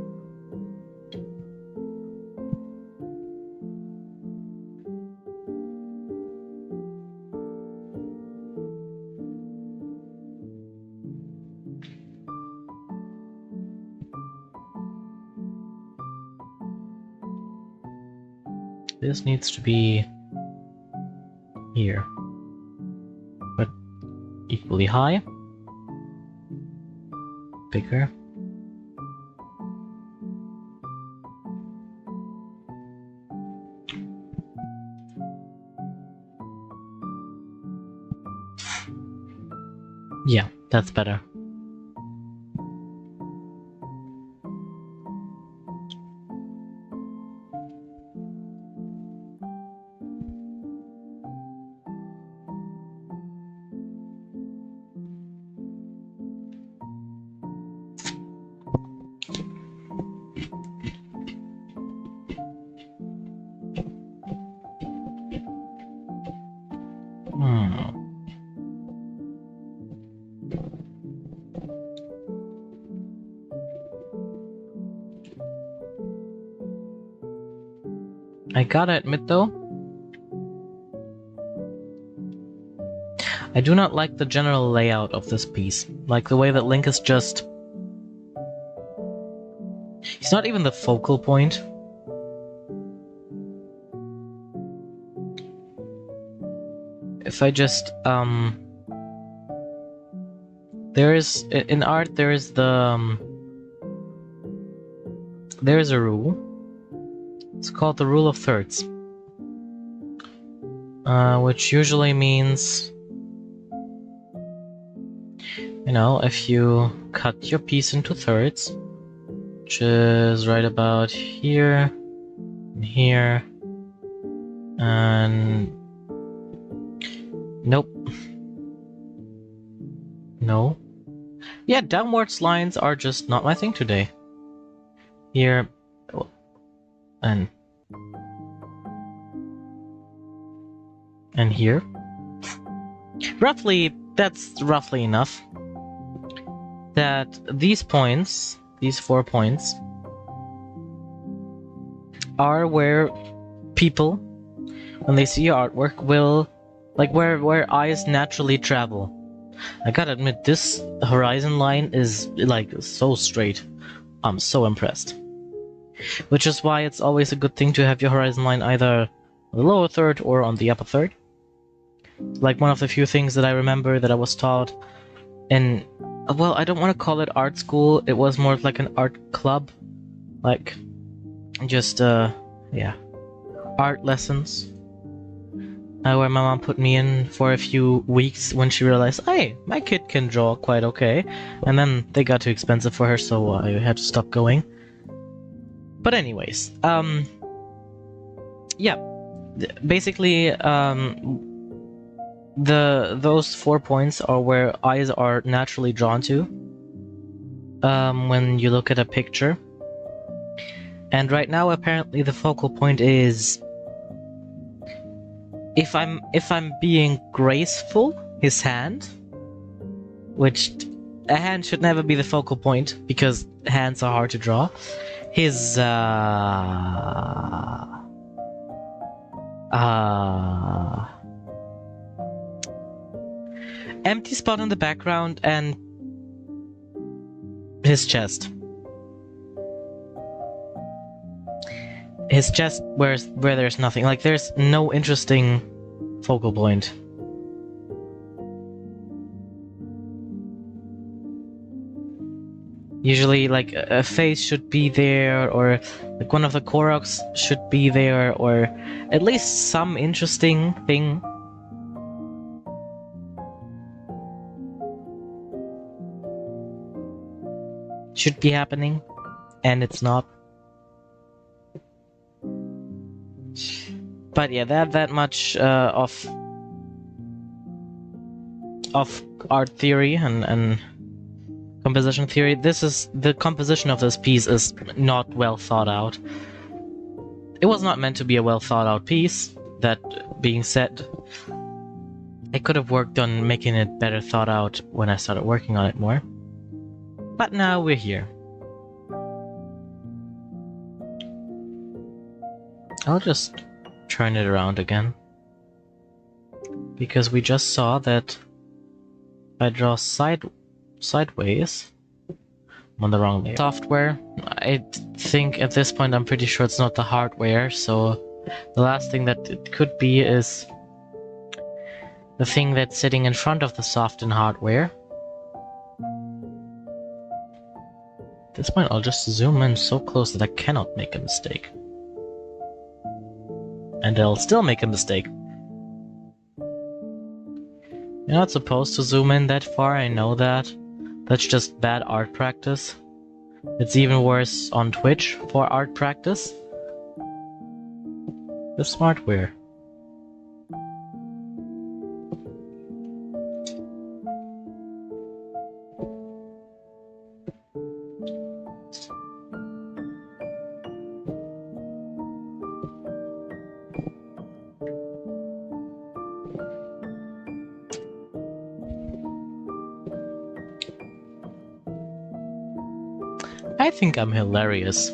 This needs to be here, but equally high, bigger. Yeah, that's better. I gotta admit though, I do not like the general layout of this piece. Like the way that Link is just... He's not even the focal point. If I just, there is, in art, there is the, there is a rule. It's called the rule of thirds. Which usually means, you know, if you cut your piece into thirds, which is right about here, and here, and... Nope. No. Yeah, downwards lines are just not my thing today. Here, and here. Roughly, that's roughly enough. That these points, these 4 points, are where people, when they see your artwork, will, like, where eyes naturally travel. I gotta admit, this horizon line is, like, so straight. I'm so impressed. Which is why it's always a good thing to have your horizon line either on the lower third or on the upper third. Like, one of the few things that I remember that I was taught in, well, I don't want to call it art school, it was more like an art club. Like, just, yeah, art lessons. Where my mom put me in for a few weeks when she realized, hey, my kid can draw quite okay. And then they got too expensive for her, so I had to stop going. But anyways, yeah, basically, those 4 points are where eyes are naturally drawn to when you look at a picture. And right now, apparently, the focal point is, if I'm being graceful, his hand, which a hand should never be the focal point because hands are hard to draw. His empty spot in the background and his chest. His chest where there's nothing. Like, there's no interesting focal point. Usually, like, a face should be there, or like one of the Koroks should be there, or at least some interesting thing. Should be happening, and it's not. But yeah, that much of art theory and composition theory. The composition of this piece is not well thought out. It was not meant to be a well thought out piece. That being said, I could have worked on making it better thought out when I started working on it more. But now we're here. I'll just turn it around again. Because we just saw that if I draw sideways, I'm on the wrong layer. Software, I think at this point I'm pretty sure it's not the hardware, so the last thing that it could be is the thing that's sitting in front of the soft and hardware. At this point I'll just zoom in so close that I cannot make a mistake. And I'll still make a mistake. You're not supposed to zoom in that far, I know that. That's just bad art practice. It's even worse on Twitch for art practice. The smartware. I think I'm hilarious.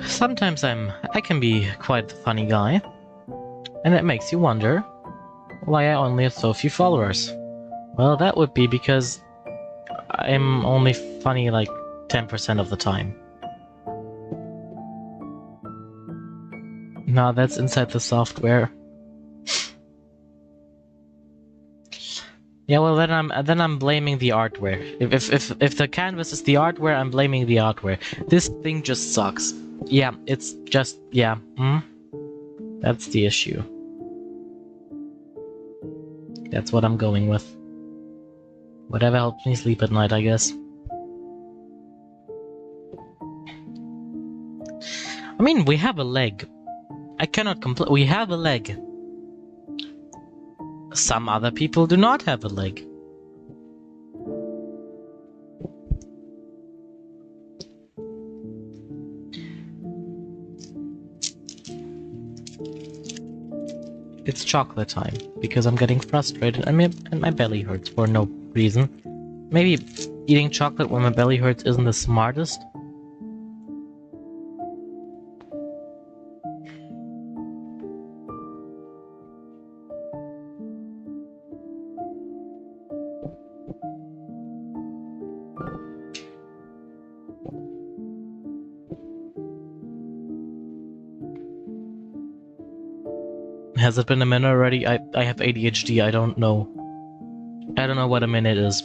Sometimes I can be quite the funny guy, and it makes you wonder why I only have so few followers. Well, that would be because I'm only funny like 10% of the time. No, that's inside the software. Yeah, well then I'm blaming the artware. If the canvas is the artware, I'm blaming the artware. This thing just sucks. Yeah, it's just yeah. That's the issue. That's what I'm going with. Whatever helps me sleep at night, I guess. I mean, we have a leg. I cannot complain. We have a leg. Some other people do not have a leg. It's chocolate time, because I'm getting frustrated and my belly hurts for no reason. Maybe eating chocolate when my belly hurts isn't the smartest. Has it been a minute already? I have ADHD, I don't know. I don't know what a minute is.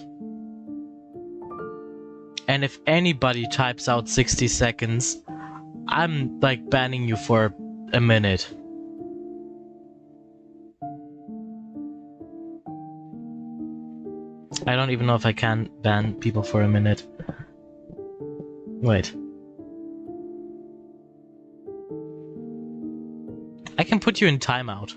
And if anybody types out 60 seconds, I'm like banning you for a minute. I don't even know if I can ban people for a minute. Wait. I can put you in timeout.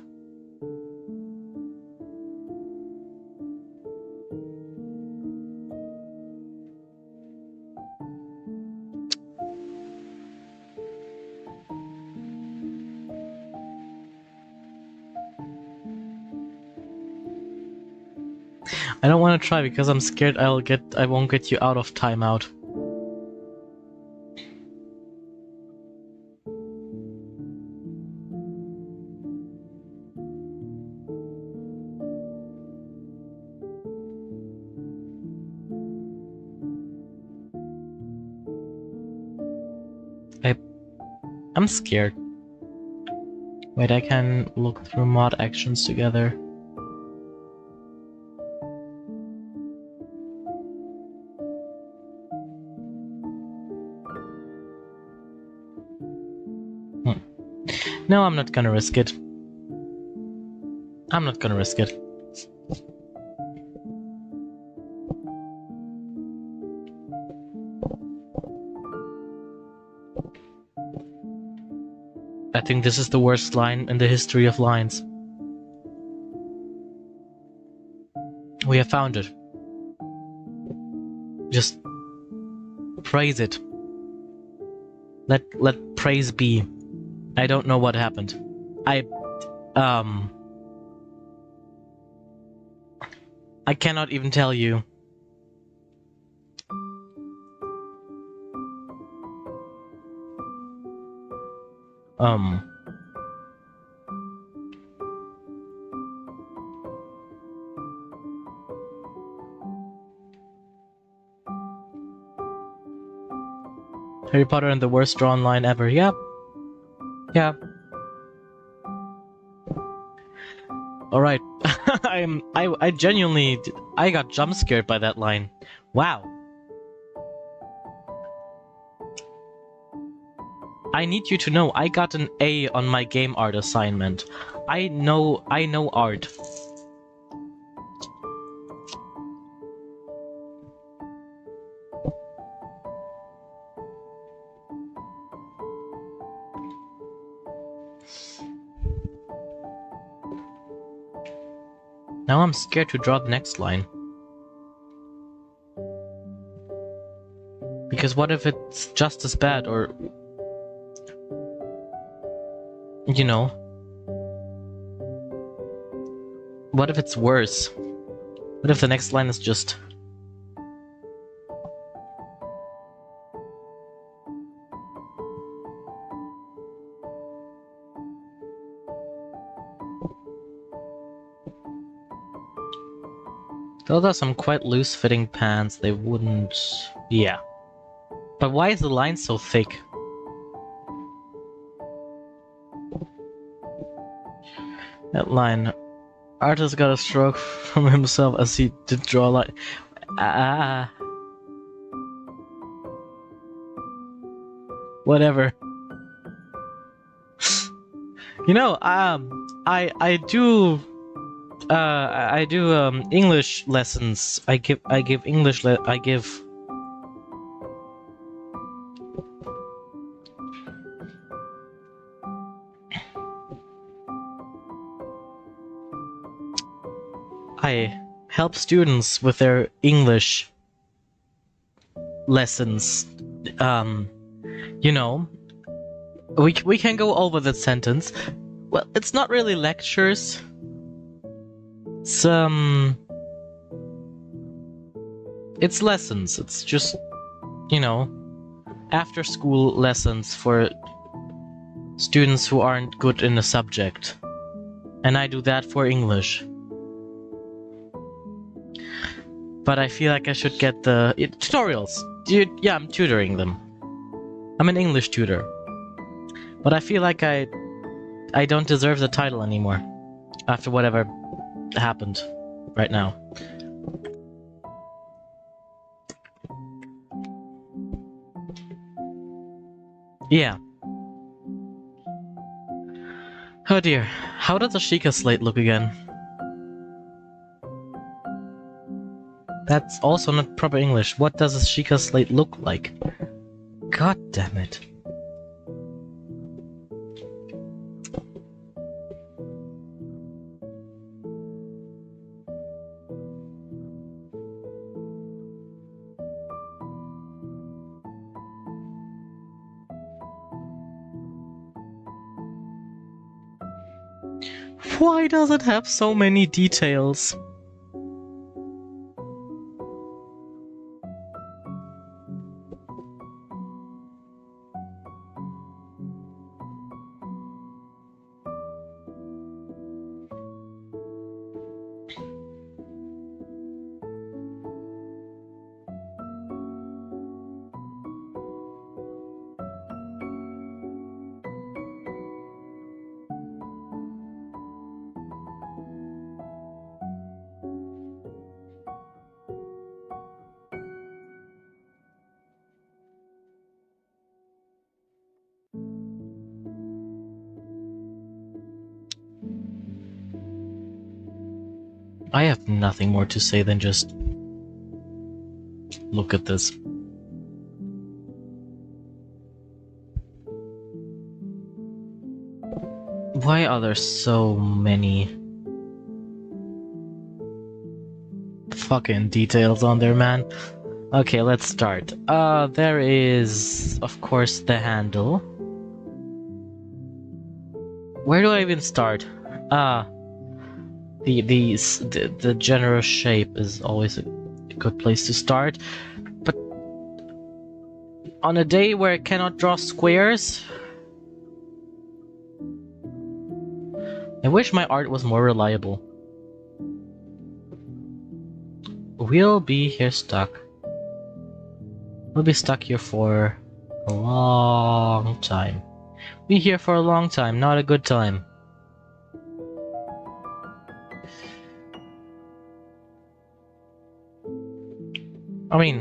I don't want to try because I'm scared I won't get you out of timeout. I'm scared. Wait, I can look through mod actions together. No, I'm not gonna risk it. I'm not gonna risk it. I think this is the worst line in the history of lines. We have found it. Just praise it. Let praise be. I don't know what happened. I cannot even tell you. Harry Potter and the worst drawn line ever. Yep. Yeah. Alright. I genuinely I got jump scared by that line. Wow. I need you to know I got an A on my game art assignment. I know art. Now I'm scared to draw the next line. Because what if it's just as bad, or... You know... What if it's worse? What if the next line is just... Those are some quite loose-fitting pants, they wouldn't... Yeah. But why is the line so thick? That line... Artist got a stroke from himself as he did draw a line... Whatever. You know, I do English lessons. I give English I give I help students with their English lessons. You know, we can go over that sentence. Well, it's not really lectures. It's lessons. It's just, you know, after school lessons for students who aren't good in a subject. And I do that for English. But I feel like I should get the tutorials. Yeah, I'm tutoring them. I'm an English tutor. But I feel like I don't deserve the title anymore. After whatever happened right now. Yeah. Oh dear. How does a Sheikah slate look again? That's also not proper English. What does a Sheikah slate look like? God damn it. Why does it have so many details? I have nothing more to say than just look at this. Why are there so many fucking details on there, man? Okay, let's start. There is, of course, the handle. Where do I even start? The general shape is always a good place to start. But on a day where I cannot draw squares, I wish my art was more reliable. We'll be here stuck. We'll be stuck here for a long time. Be here for a long time, not a good time. I mean,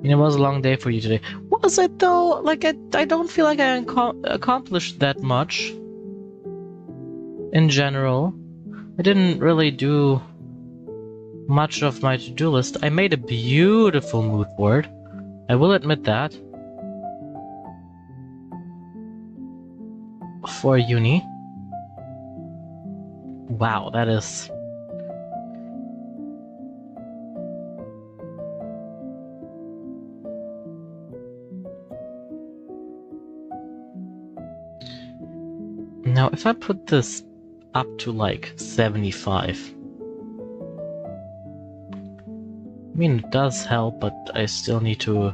it was a long day for you today. Was it though? Like, I don't feel like I accomplished that much. In general, I didn't really do much of my to-do list. I made a beautiful mood board. I will admit that. For uni. Wow, that is... Now, if I put this up to like 75... I mean, it does help, but I still need to...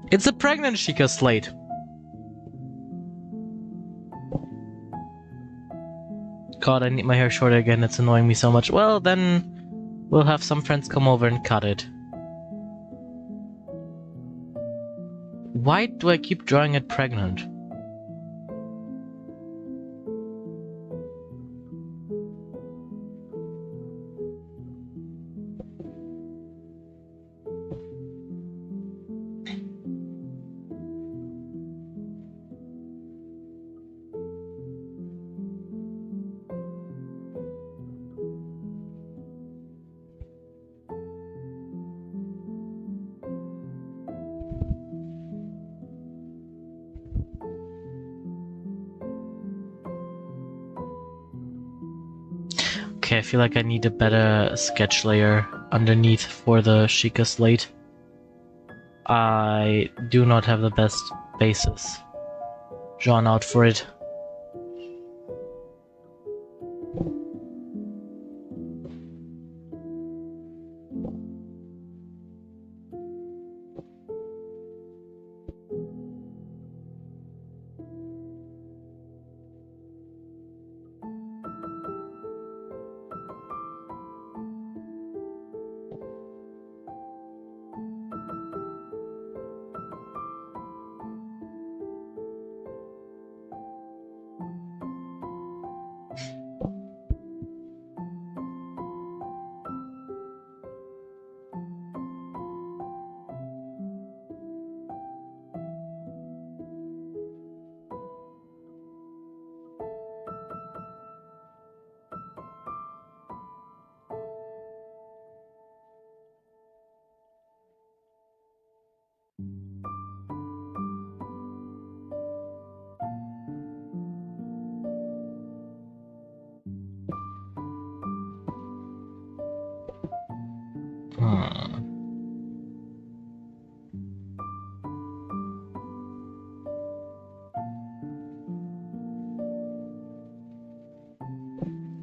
It's a pregnant Sheikah slate! God, I need my hair shorter again, it's annoying me so much. Well, then we'll have some friends come over and cut it. Why do I keep drawing it pregnant? Okay, I feel like I need a better sketch layer underneath for the Sheikah slate. I do not have the best basis drawn out for it.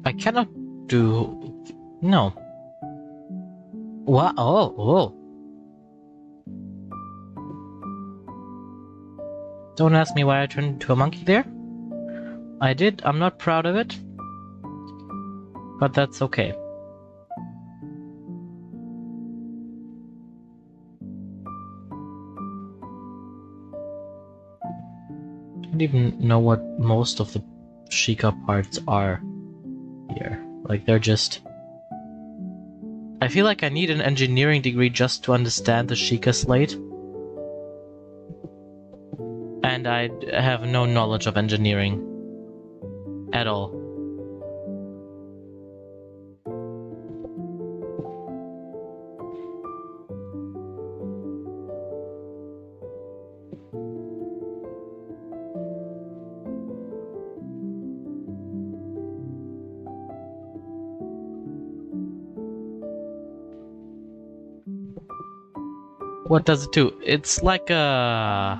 I cannot do... No. What? Oh. Don't ask me why I turned into a monkey there. I did. I'm not proud of it. But that's okay. I don't even know what most of the Sheikah parts are here. Like, they're just... I feel like I need an engineering degree just to understand the Sheikah slate. And I have no knowledge of engineering. at all. What does it do? It's like a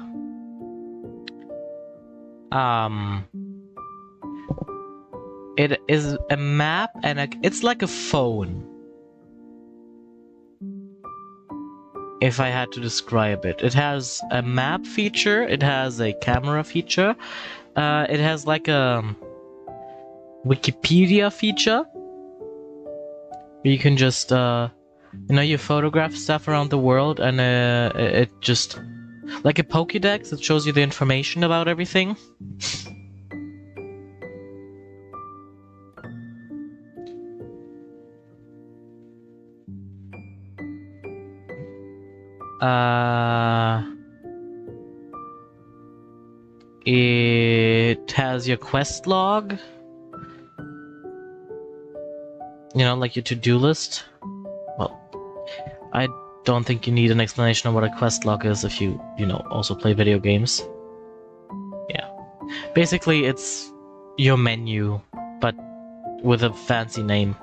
it is a map and it's like a phone. If I had to describe it, it has a map feature, it has a camera feature, it has like a Wikipedia feature. You can just you photograph stuff around the world, and it just like a Pokédex. It shows you the information about everything. It has your quest log. Like your to-do list. Well, I don't think you need an explanation of what a quest log is if you also play video games. Yeah. Basically, it's your menu, but with a fancy name.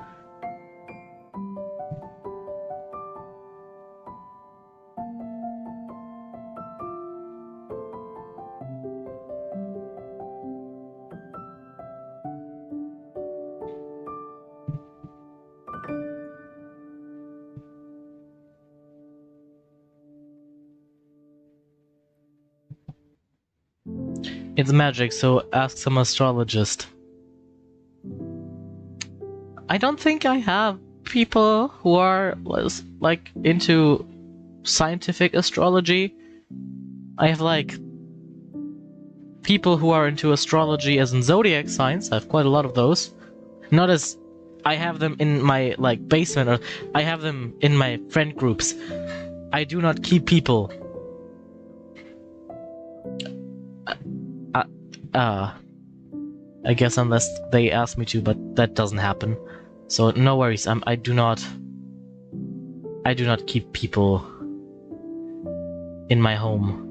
It's magic, so ask some astrologist. I don't think I have people who are like into scientific astrology. I have like people who are into astrology as in zodiac signs. I have quite a lot of those. Not as I have them in my basement, or I have them in my friend groups. I do not keep people. I guess unless they ask me to, but that doesn't happen. So no worries. I do not keep people in my home.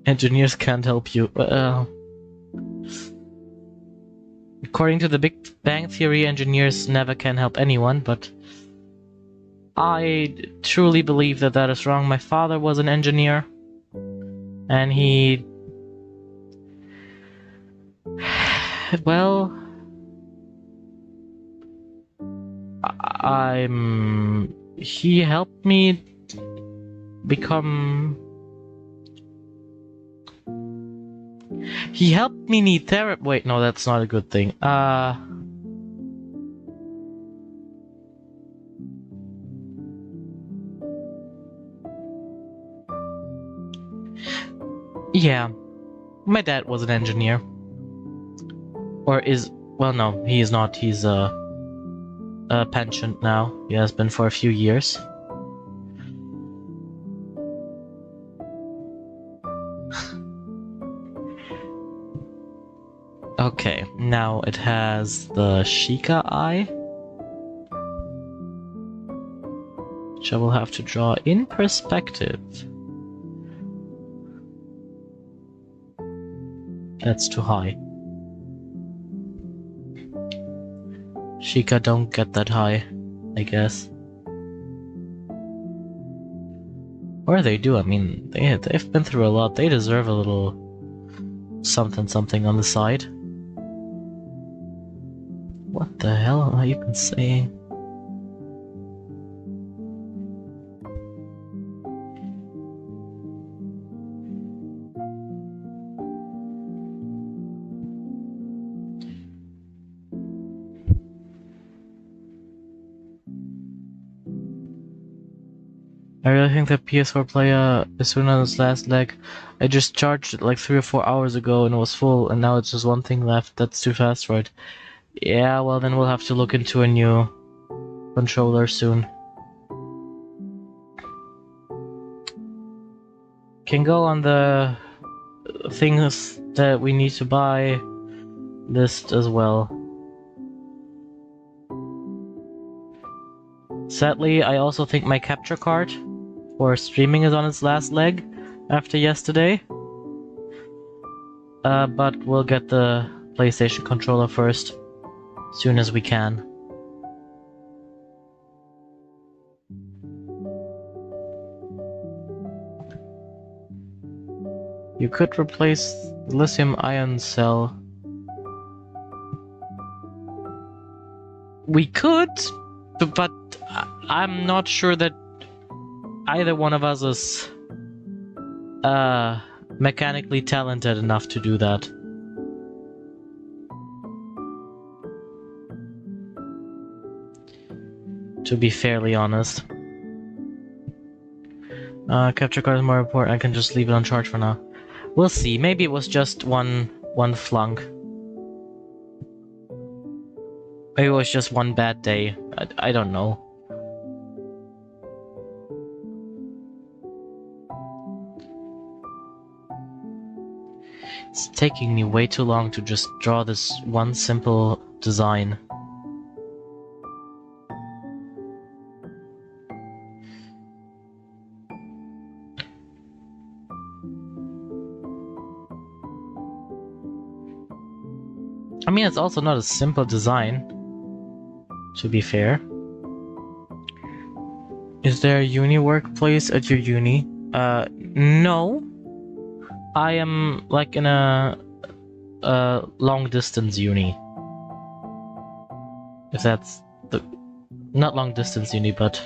Engineers can't help you. According to the Big Bang Theory, engineers never can help anyone, but I truly believe that is wrong. My father was an engineer, and he... Well... He helped me become... He helped me need therapy. Wait, no, that's not a good thing. Yeah, my dad was an engineer. Or is... Well, no, he is not. He's a pensioned now. He has been for a few years. Okay, now it has the Sheikah eye, which I will have to draw in perspective. That's too high. Sheikah don't get that high, I guess. Or they do. I mean, they've been through a lot. They deserve a little something on the side. What the hell am I even saying? I really think that PS4 player is soon on its last leg. I just charged it like 3 or 4 hours ago and it was full, and now it's just one thing left. That's too fast, right? Yeah, well then we'll have to look into a new controller soon. Can go on the things that we need to buy list as well. Sadly, I also think my capture card for streaming is on its last leg after yesterday. But we'll get the PlayStation controller first, as soon as we can. You could replace the lithium-ion cell. We could, but I'm not sure that either one of us is mechanically talented enough to do that. To be fairly honest. Capture card is more important. I can just leave it on charge for now. We'll see. Maybe it was just one flunk. Maybe it was just one bad day. I don't know. It's taking me way too long to just draw this one simple design. I mean, it's also not a simple design, to be fair. Is there a uni workplace at your uni? No. I am like in a long distance uni. If that's the... Not long distance uni, but...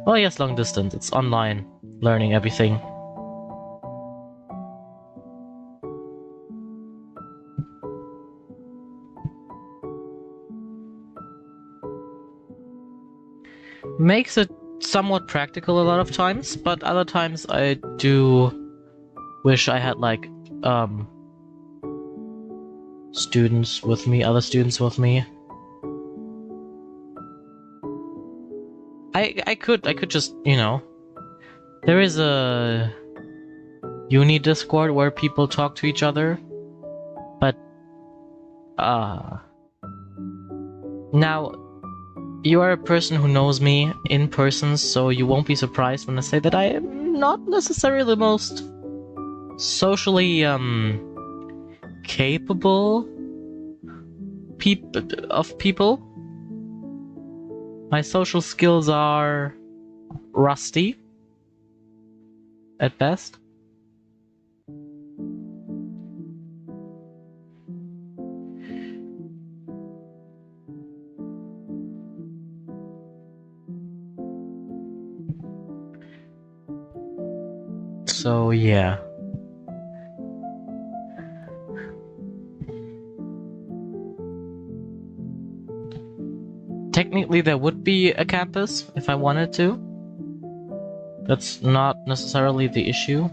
Well, yes, long distance. It's online, learning everything. Makes it somewhat practical a lot of times, but other times I do wish I had like students with me, other students with me. I could just, you know, there is a uni Discord where people talk to each other, but now you are a person who knows me in person, so you won't be surprised when I say that I am not necessarily the most socially capable of people. My social skills are rusty at best. So yeah. Technically there would be a campus if I wanted to. That's not necessarily the issue.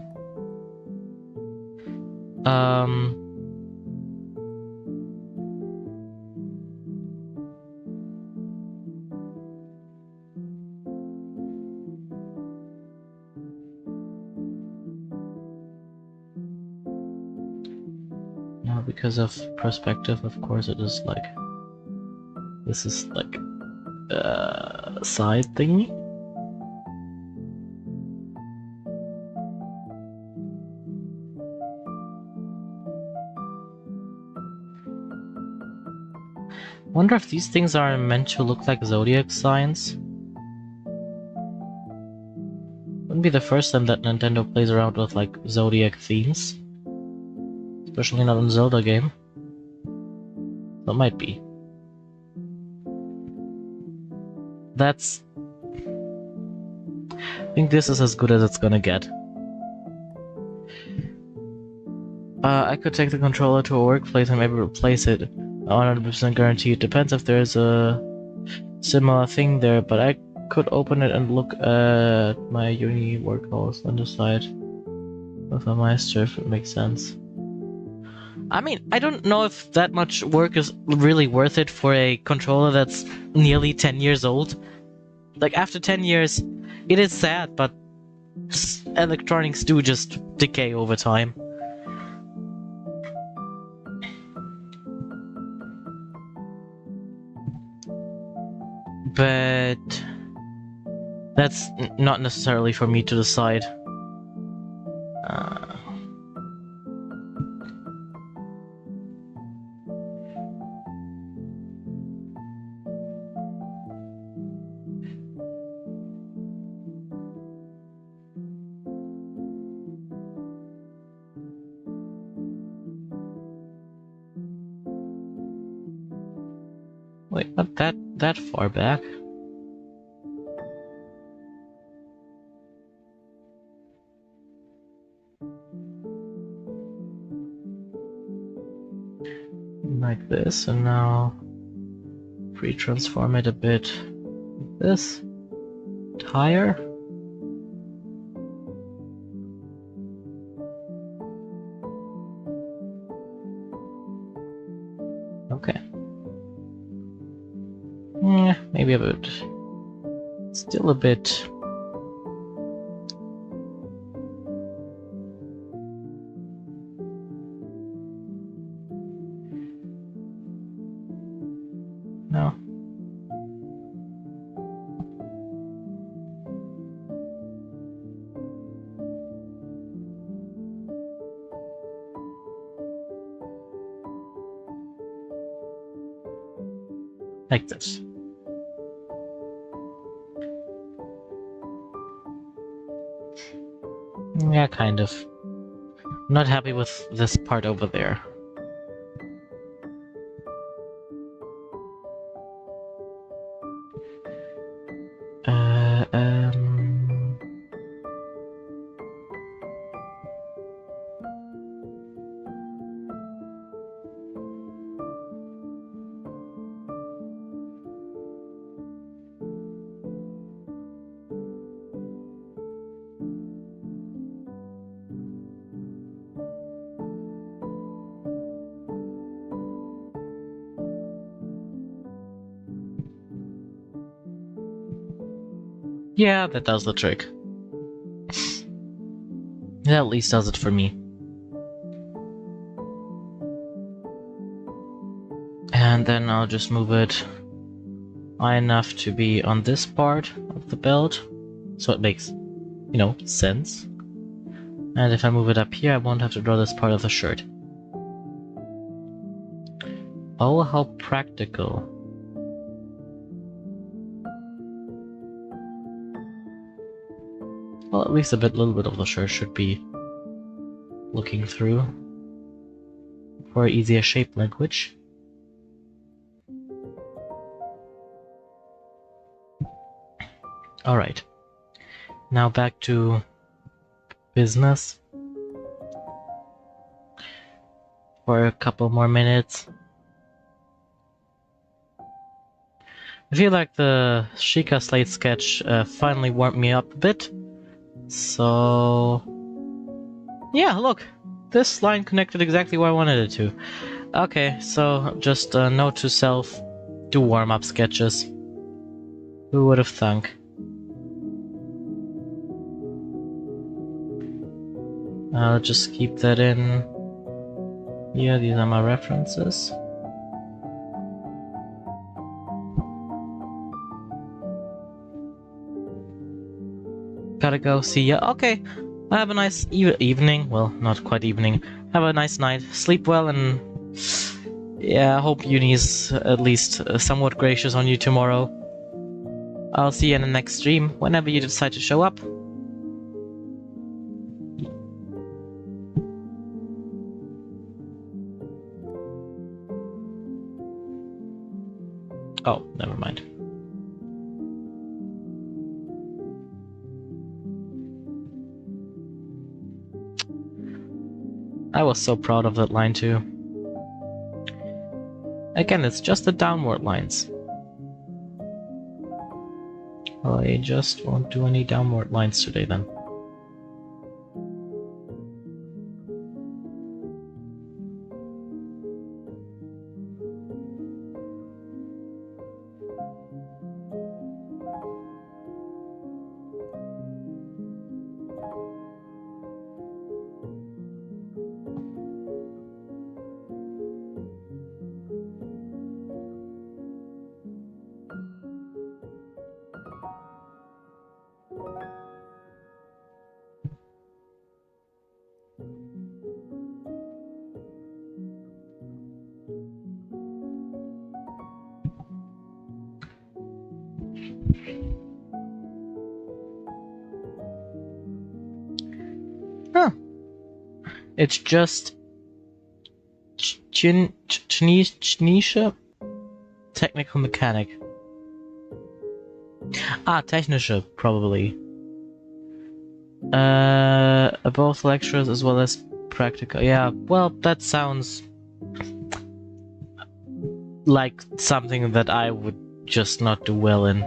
Now because of perspective, of course it is like... This is like a side thingy. Wonder if these things are meant to look like zodiac signs. Wouldn't be the first time that Nintendo plays around with like zodiac themes. Especially not in a Zelda game. That might be. That's... I think this is as good as it's gonna get. I could take the controller to a workplace and maybe replace it. 100% guarantee. It depends if there's a similar thing there, but I could open it and look at my uni workhouse and decide with a Meister if it makes sense. I mean, I don't know if that much work is really worth it for a controller that's nearly 10 years old. Like, after 10 years, it is sad, but electronics do just decay over time. But that's not necessarily for me to decide. Wait, not that far back. Like this, and now pre-transform it a bit. Like this. Higher. Okay. Maybe a bit. Still a bit. No. Like this. Yeah, kind of. Not happy with this part over there. Uh, um... Yeah, that does the trick. That at least does it for me. And then I'll just move it high enough to be on this part of the belt, so it makes, sense. And if I move it up here, I won't have to draw this part of the shirt. Oh, how practical. Well, at least little bit of the shirt should be looking through for easier shape language. Alright. Now back to business for a couple more minutes. I feel like the Sheikah Slate sketch finally warmed me up a bit. So... yeah, look! This line connected exactly where I wanted it to. Okay, so just a note to self, do warm-up sketches. Who would have thunk? I'll just keep that in. Yeah, these are my references. Gotta go, see ya. Okay, have a nice evening. Well, not quite evening. Have a nice night. Sleep well, and yeah, I hope Uni's at least somewhat gracious on you tomorrow. I'll see you in the next stream, whenever you decide to show up. Oh, never mind. I was so proud of that line too. Again, it's just the downward lines. I just won't do any downward lines today then. It's just Chnische technical mechanic. Technische, probably. Both lectures as well as practical. Yeah, well, that sounds like something that I would just not do well in.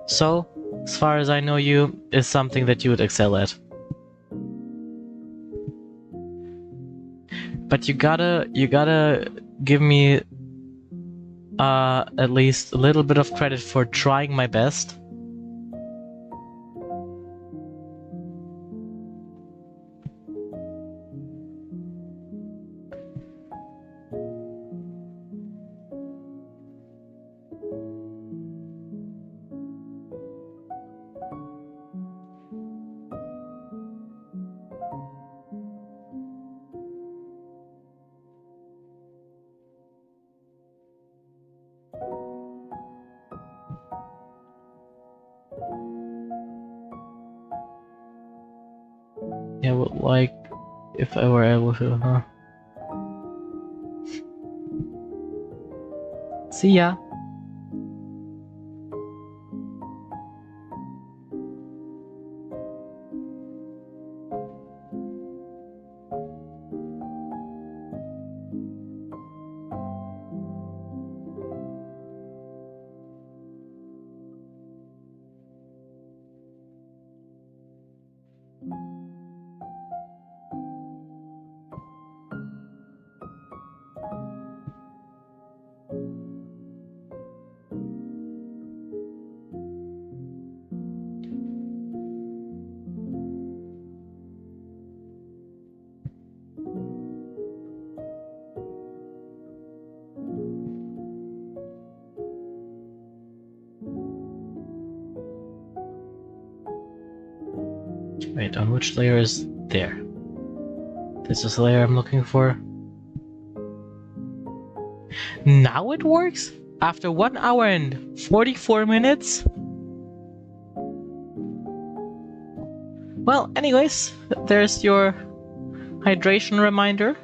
So, as far as I know you, is something that you would excel at. But you gotta give me at least a little bit of credit for trying my best. Yeah, well, like, if I were able to, huh? See ya! Wait, on which layer is there? This is the layer I'm looking for. Now it works? After 1 hour and 44 minutes? Well, anyways, there's your hydration reminder.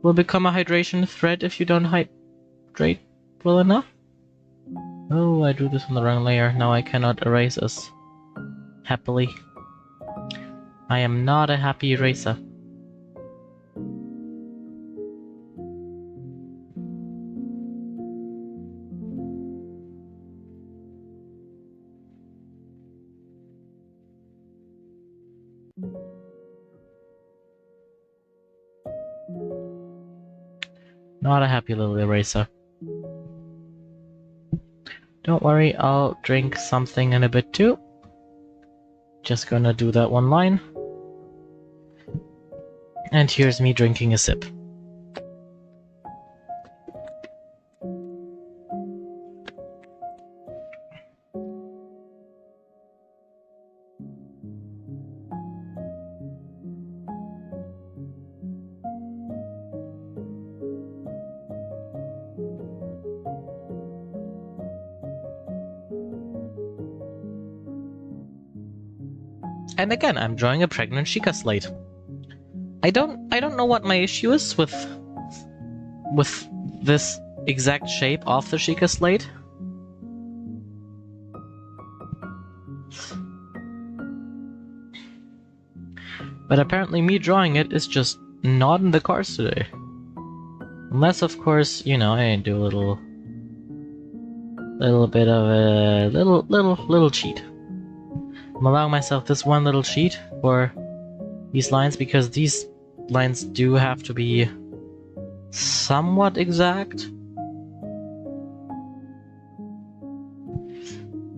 Will become a hydration thread if you don't hydrate well enough. Oh, I drew this on the wrong layer. Now I cannot erase us happily. I am not a happy eraser. Not a happy little eraser. Don't worry, I'll drink something in a bit too. Just gonna do that one line. And here's me drinking a sip. And again, I'm drawing a pregnant Sheikah slate. I don't know what my issue is with this exact shape of the Sheikah slate. But apparently me drawing it is just not in the cards today. Unless, of course, you know, I do a little bit of a little cheat. I'm allowing myself this one little cheat for these lines because these lines do have to be somewhat exact.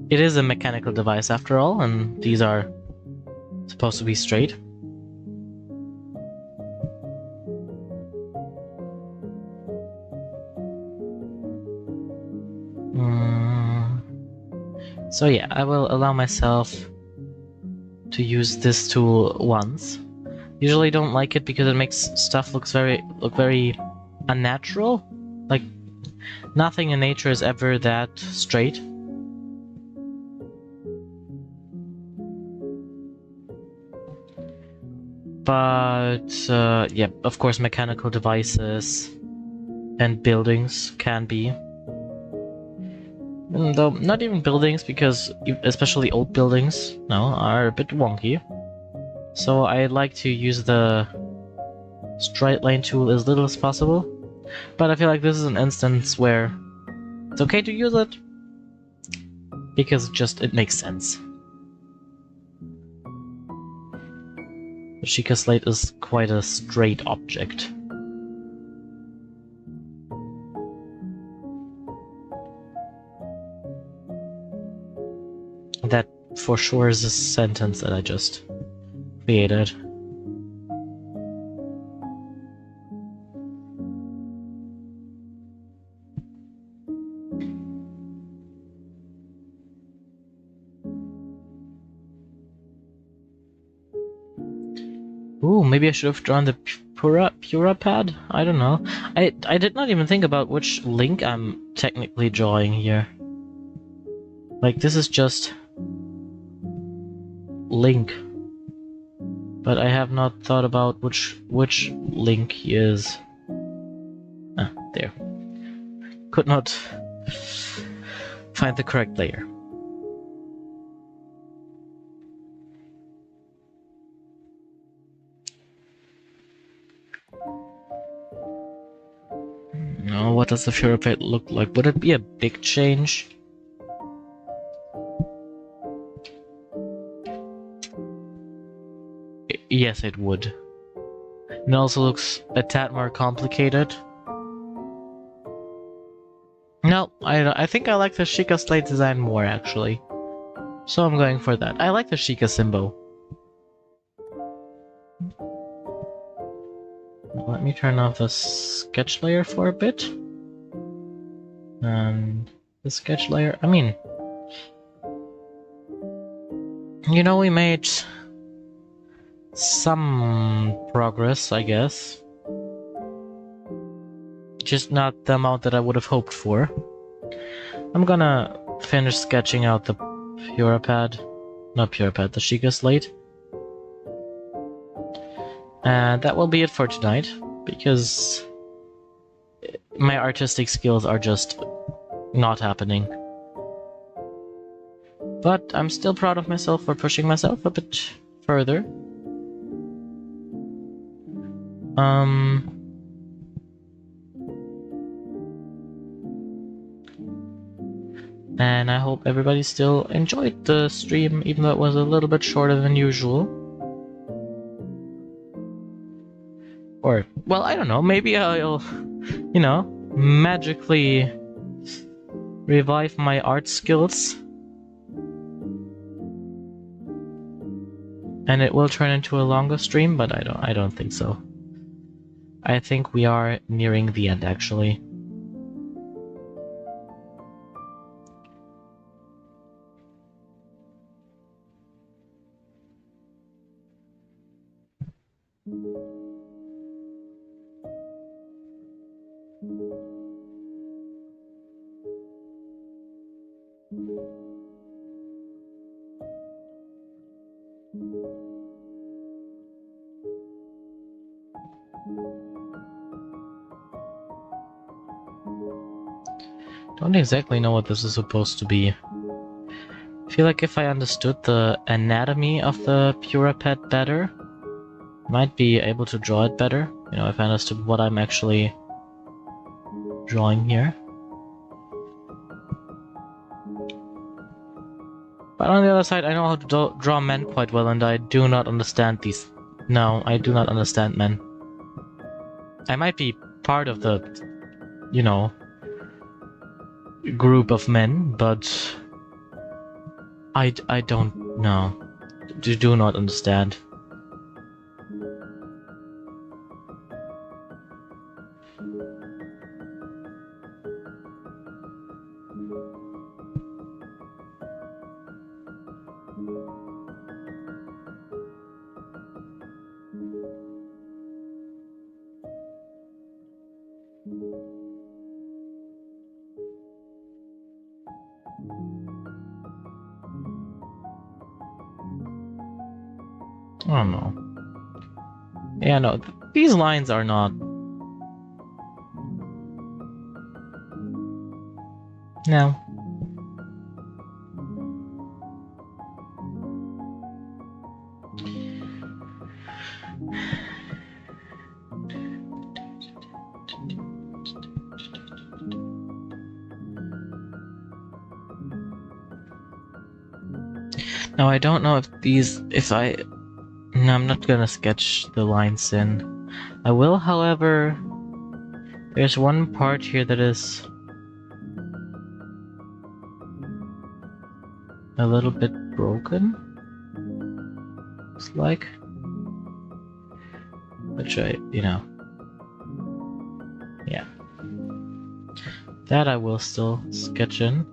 It is a mechanical device after all, and these are supposed to be straight. So yeah, I will allow myself to use this tool once. Usually don't like it because it makes stuff look very unnatural. Like nothing in nature is ever that straight. But yeah, of course, mechanical devices and buildings can be. Though not even buildings, because especially old buildings, no, are a bit wonky. So I like to use the straight line tool as little as possible. But I feel like this is an instance where it's okay to use it, because it makes sense. The Sheikah Slate is quite a straight object. That for sure is a sentence that I just created. Ooh, maybe I should have drawn the Pura pad? I don't know. I did not even think about which link I'm technically drawing here. Like, this is just link. But I have not thought about which link he is. Ah, there. Could not find the correct layer. Now, what does the Purify look like? Would it be a big change? Yes, it would. It also looks a tad more complicated. No, I think I like the Sheikah Slate design more, actually. So I'm going for that. I like the Sheikah symbol. Let me turn off the sketch layer for a bit. And the sketch layer, I mean... You know, we made some progress, I guess. Just not the amount that I would have hoped for. I'm gonna finish sketching out the the Sheikah Slate. And that will be it for tonight, because my artistic skills are just not happening. But I'm still proud of myself for pushing myself a bit further. And I hope everybody still enjoyed the stream, even though it was a little bit shorter than usual. Or, well, I don't know, maybe I'll, you know, magically revive my art skills. And it will turn into a longer stream, but I don't think so. I think we are nearing the end, actually. Don't exactly know what this is supposed to be. I feel like if I understood the anatomy of the Purapet better, I might be able to draw it better. You know, if I understood what I'm actually drawing here. But on the other side, I know how to draw men quite well, and I do not understand these. No, I do not understand men. I might be part of the, you know, group of men, but I don't know. Do not understand. I don't know. Yeah, no, these lines are not... No. Now, I don't know if No, I'm not gonna sketch the lines in. I will, however... There's one part here that is... a little bit broken. Looks like. Which yeah. That I will still sketch in.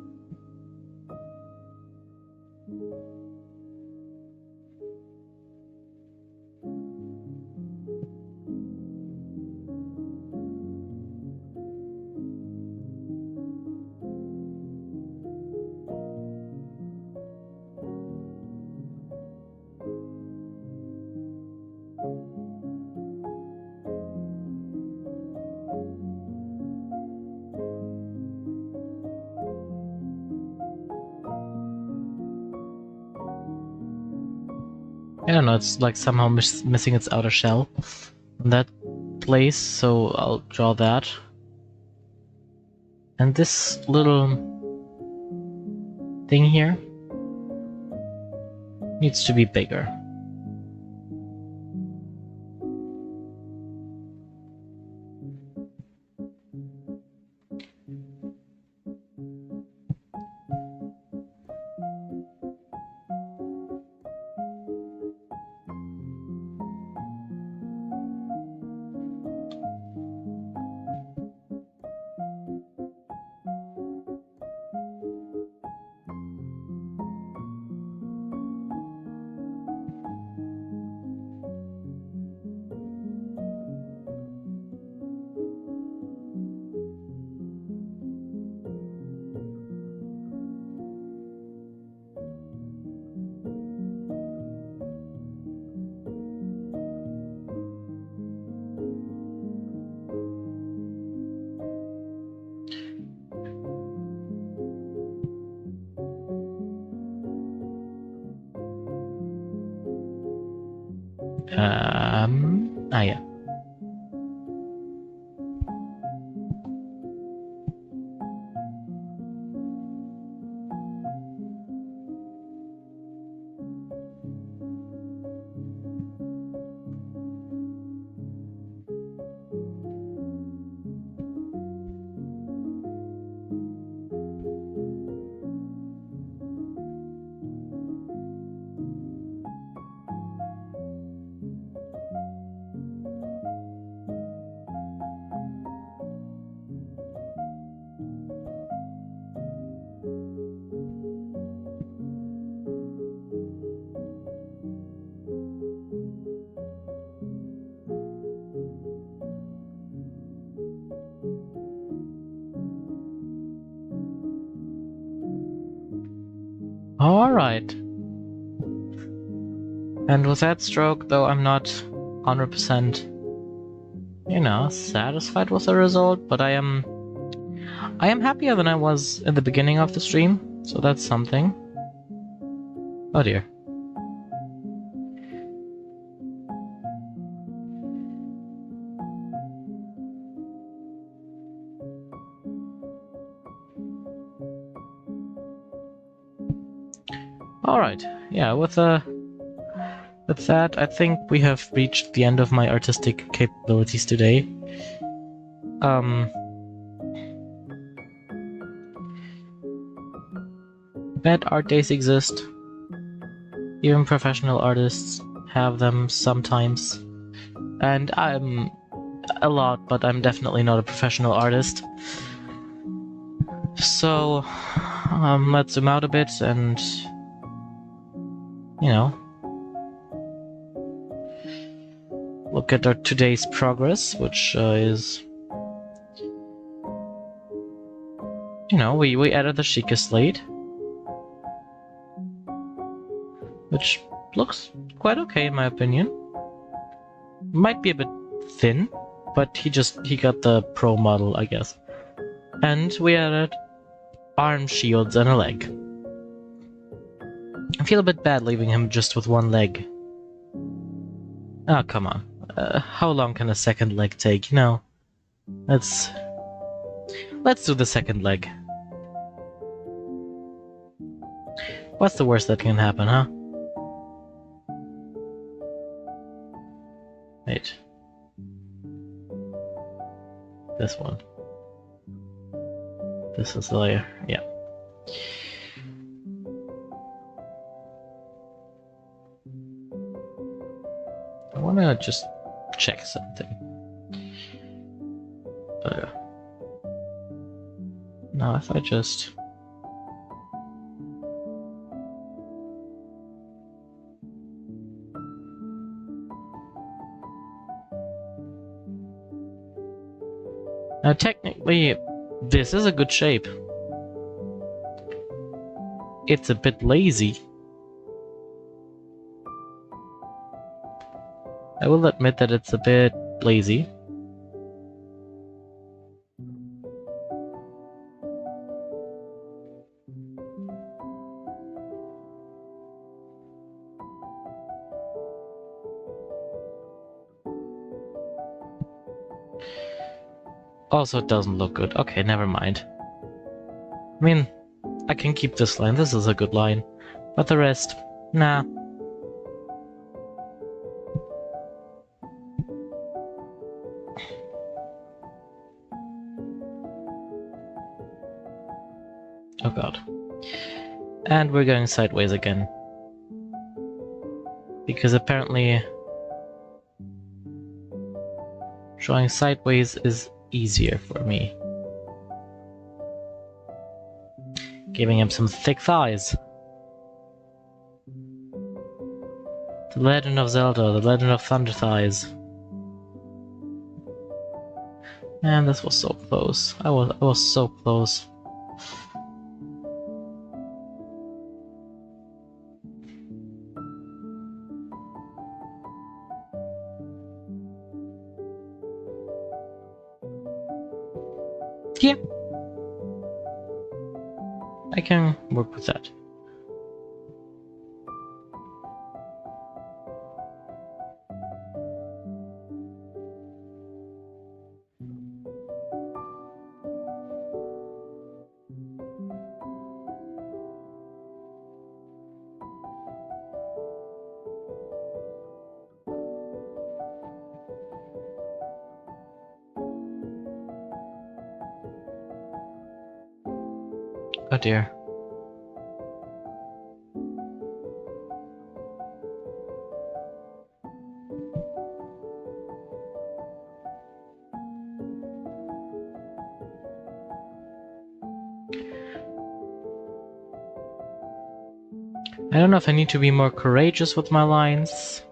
I don't know, it's like somehow missing its outer shell in that place, so I'll draw that. And this little thing here needs to be bigger. Yeah. Alright. And with that stroke, though I'm not 100%, satisfied with the result, but I am happier than I was at the beginning of the stream, so that's something. Oh dear. Alright, yeah, with that, I think we have reached the end of my artistic capabilities today. Bad art days exist. Even professional artists have them sometimes. And I'm a lot, but I'm definitely not a professional artist. So, let's zoom out a bit and, look at our today's progress, which is, we added the Sheikah slate, which looks quite okay in my opinion. Might be a bit thin, but he got the pro model, I guess. And we added arm shields and a leg. I feel a bit bad leaving him just with one leg. Oh, come on. How long can a second leg take? You know, let's do the second leg. What's the worst that can happen, huh? Wait. This one. This is the layer. Yeah. I wanna just check something. Now if I just... Now technically, this is a good shape. It's a bit lazy. I will admit that it's a bit lazy. Also, it doesn't look good. Okay, never mind. I mean, I can keep this line. This is a good line. But the rest, nah. Oh god. And we're going sideways again. Because apparently drawing sideways is easier for me. Giving him some thick thighs. The Legend of Zelda, the Legend of Thunder Thighs. Man, this was so close. I was so close. Yeah. I can work with that. Oh dear. I don't know if I need to be more courageous with my lines,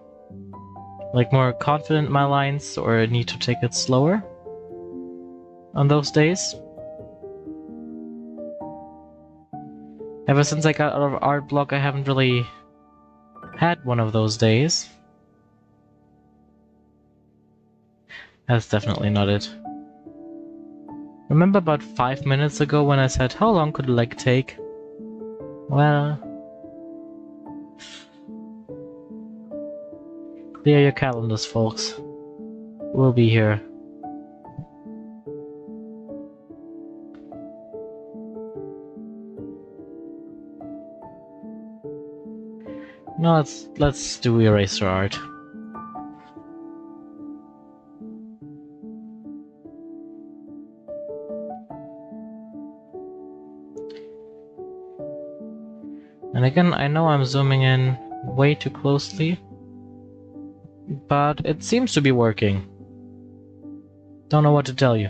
like more confident in my lines, or I need to take it slower on those days. Ever since I got out of art block, I haven't really had one of those days. That's definitely not it. Remember about 5 minutes ago when I said, how long could a leg take? Well... clear your calendars, folks. We'll be here. No, let's do eraser art. And again, I know I'm zooming in way too closely, but it seems to be working. Don't know what to tell you.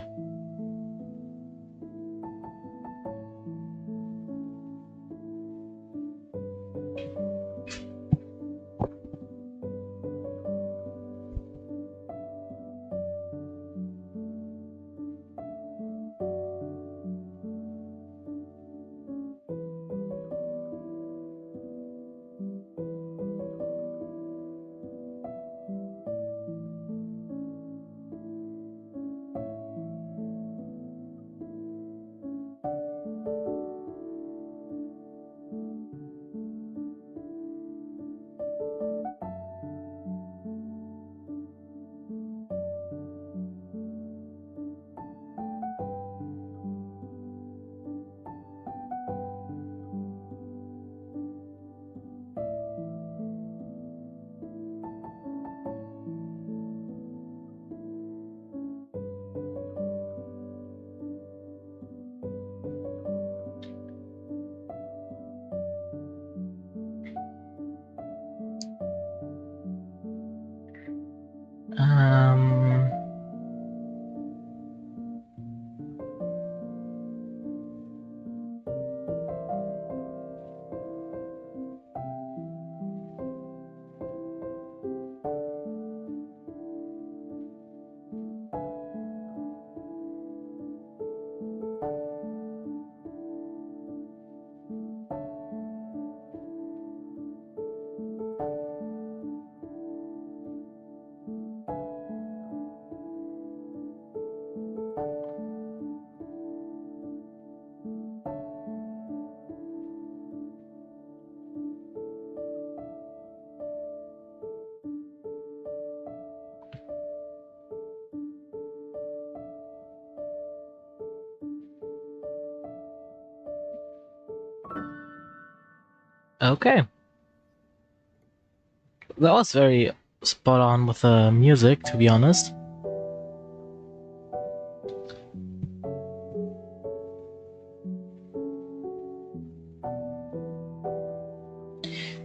Okay. That was very spot on with the music, to be honest.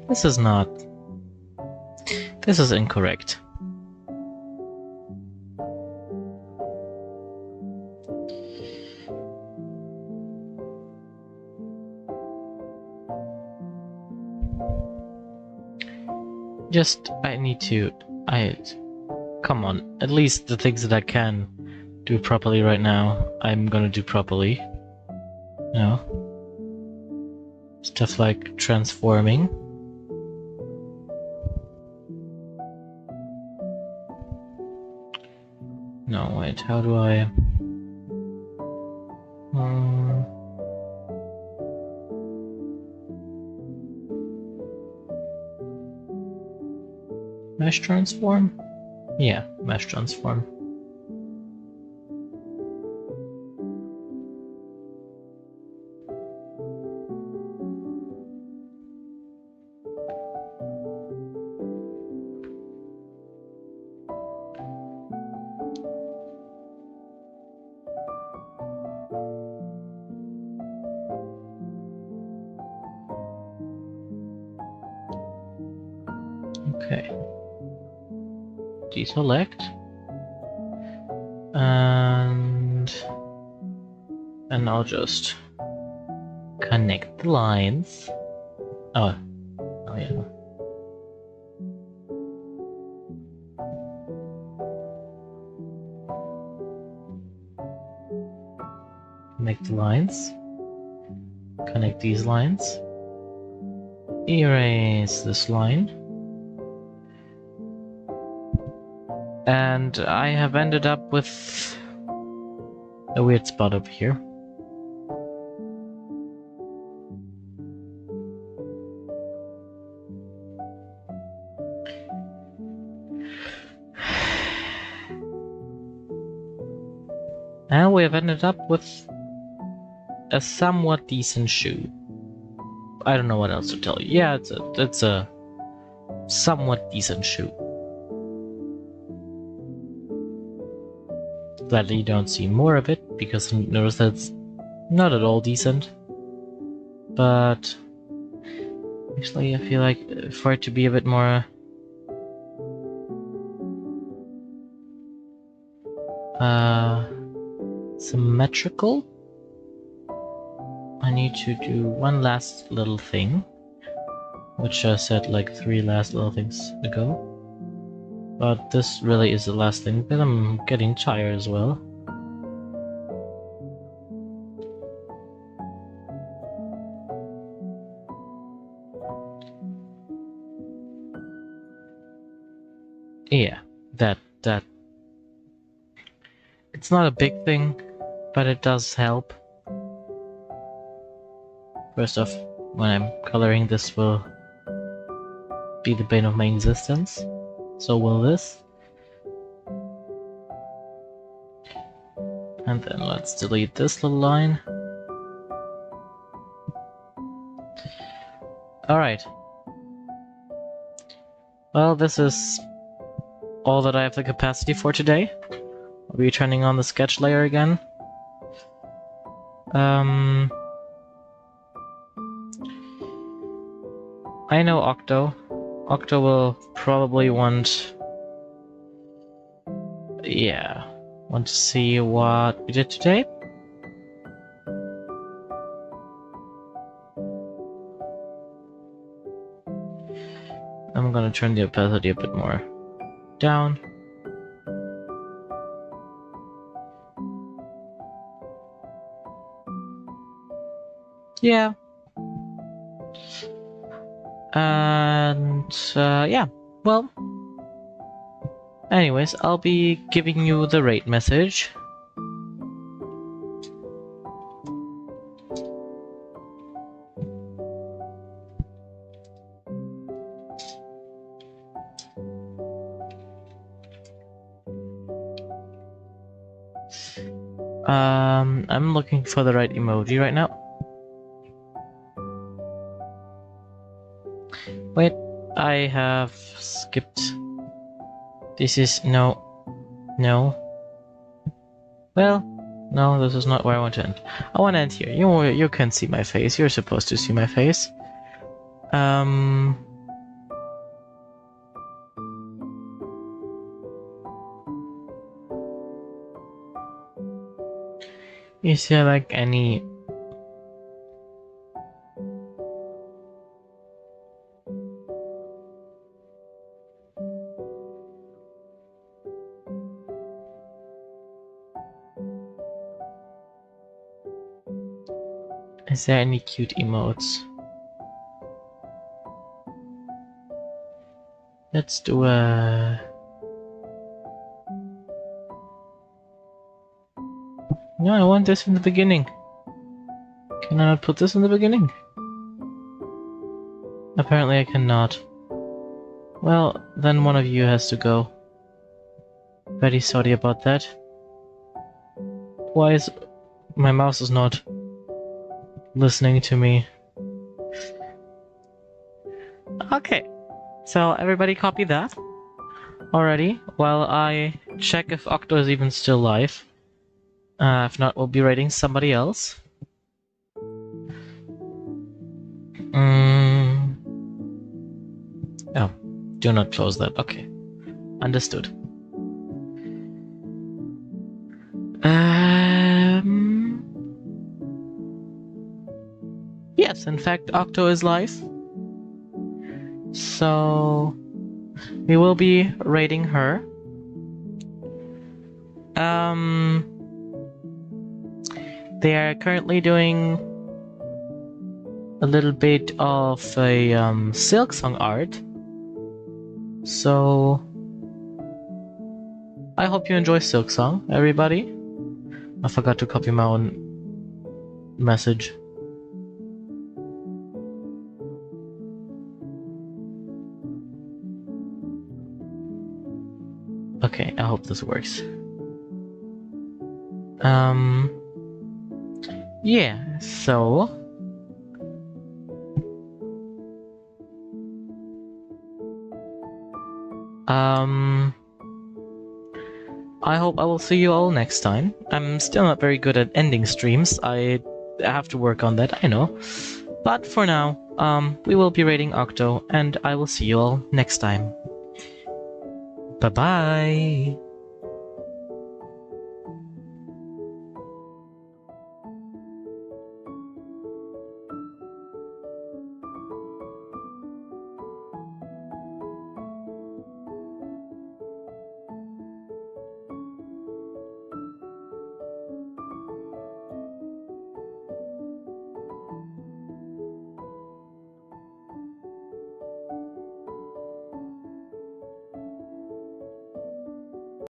This is not... This is incorrect. I need to... Come on, at least the things that I can do properly right now, I'm gonna do properly. No. Stuff like transforming. No, wait, how do I... Mesh transform? Yeah, mesh transform. Okay. Deselect. And I'll just connect the lines. Oh yeah. Connect the lines. Connect these lines. Erase this line. And I have ended up with a weird spot up here. And we have ended up with a somewhat decent shoe. I don't know what else to tell you. Yeah, it's a somewhat decent shoe. Glad that you don't see more of it, because I notice that it's not at all decent. But actually, I feel like for it to be a bit more symmetrical, I need to do one last little thing, which I said like 3 last little things ago. But this really is the last thing, because I'm getting tired as well. Yeah, that it's not a big thing, but it does help. First off, when I'm coloring, this will be the bane of my existence. So will this. And then let's delete this little line. Alright. Well, this is all that I have the capacity for today. I'll be turning on the sketch layer again. I know Octo. Octo will probably want... Yeah. Want to see what we did today? I'm gonna turn the opacity a bit more down. Yeah. And yeah, well, anyways, I'll be giving you the rate message. I'm looking for the right emoji right now. Wait, I have skipped. This is no. Well, no, this is not where I want to end. I want to end here. You can see my face. You're supposed to see my face. Is there like any... Is there any cute emotes? Let's do a... No, I want this in the beginning. Can I not put this in the beginning? Apparently I cannot. Well, then one of you has to go. Very sorry about that. Why is... My mouse is not listening to me. Okay, so everybody copy that already while I check if Octo is even still live. If not, we'll be rating somebody else. Oh, do not close that. Okay, understood. Yes, in fact, Octo is live. So we will be rating her. They are currently doing a little bit of a Silksong art. So I hope you enjoy Silksong, everybody. I forgot to copy my own message. Okay, I hope this works. Yeah, so I hope I will see you all next time. I'm still not very good at ending streams. I have to work on that, I know. But for now, we will be rating Octo, and I will see you all next time. Bye-bye!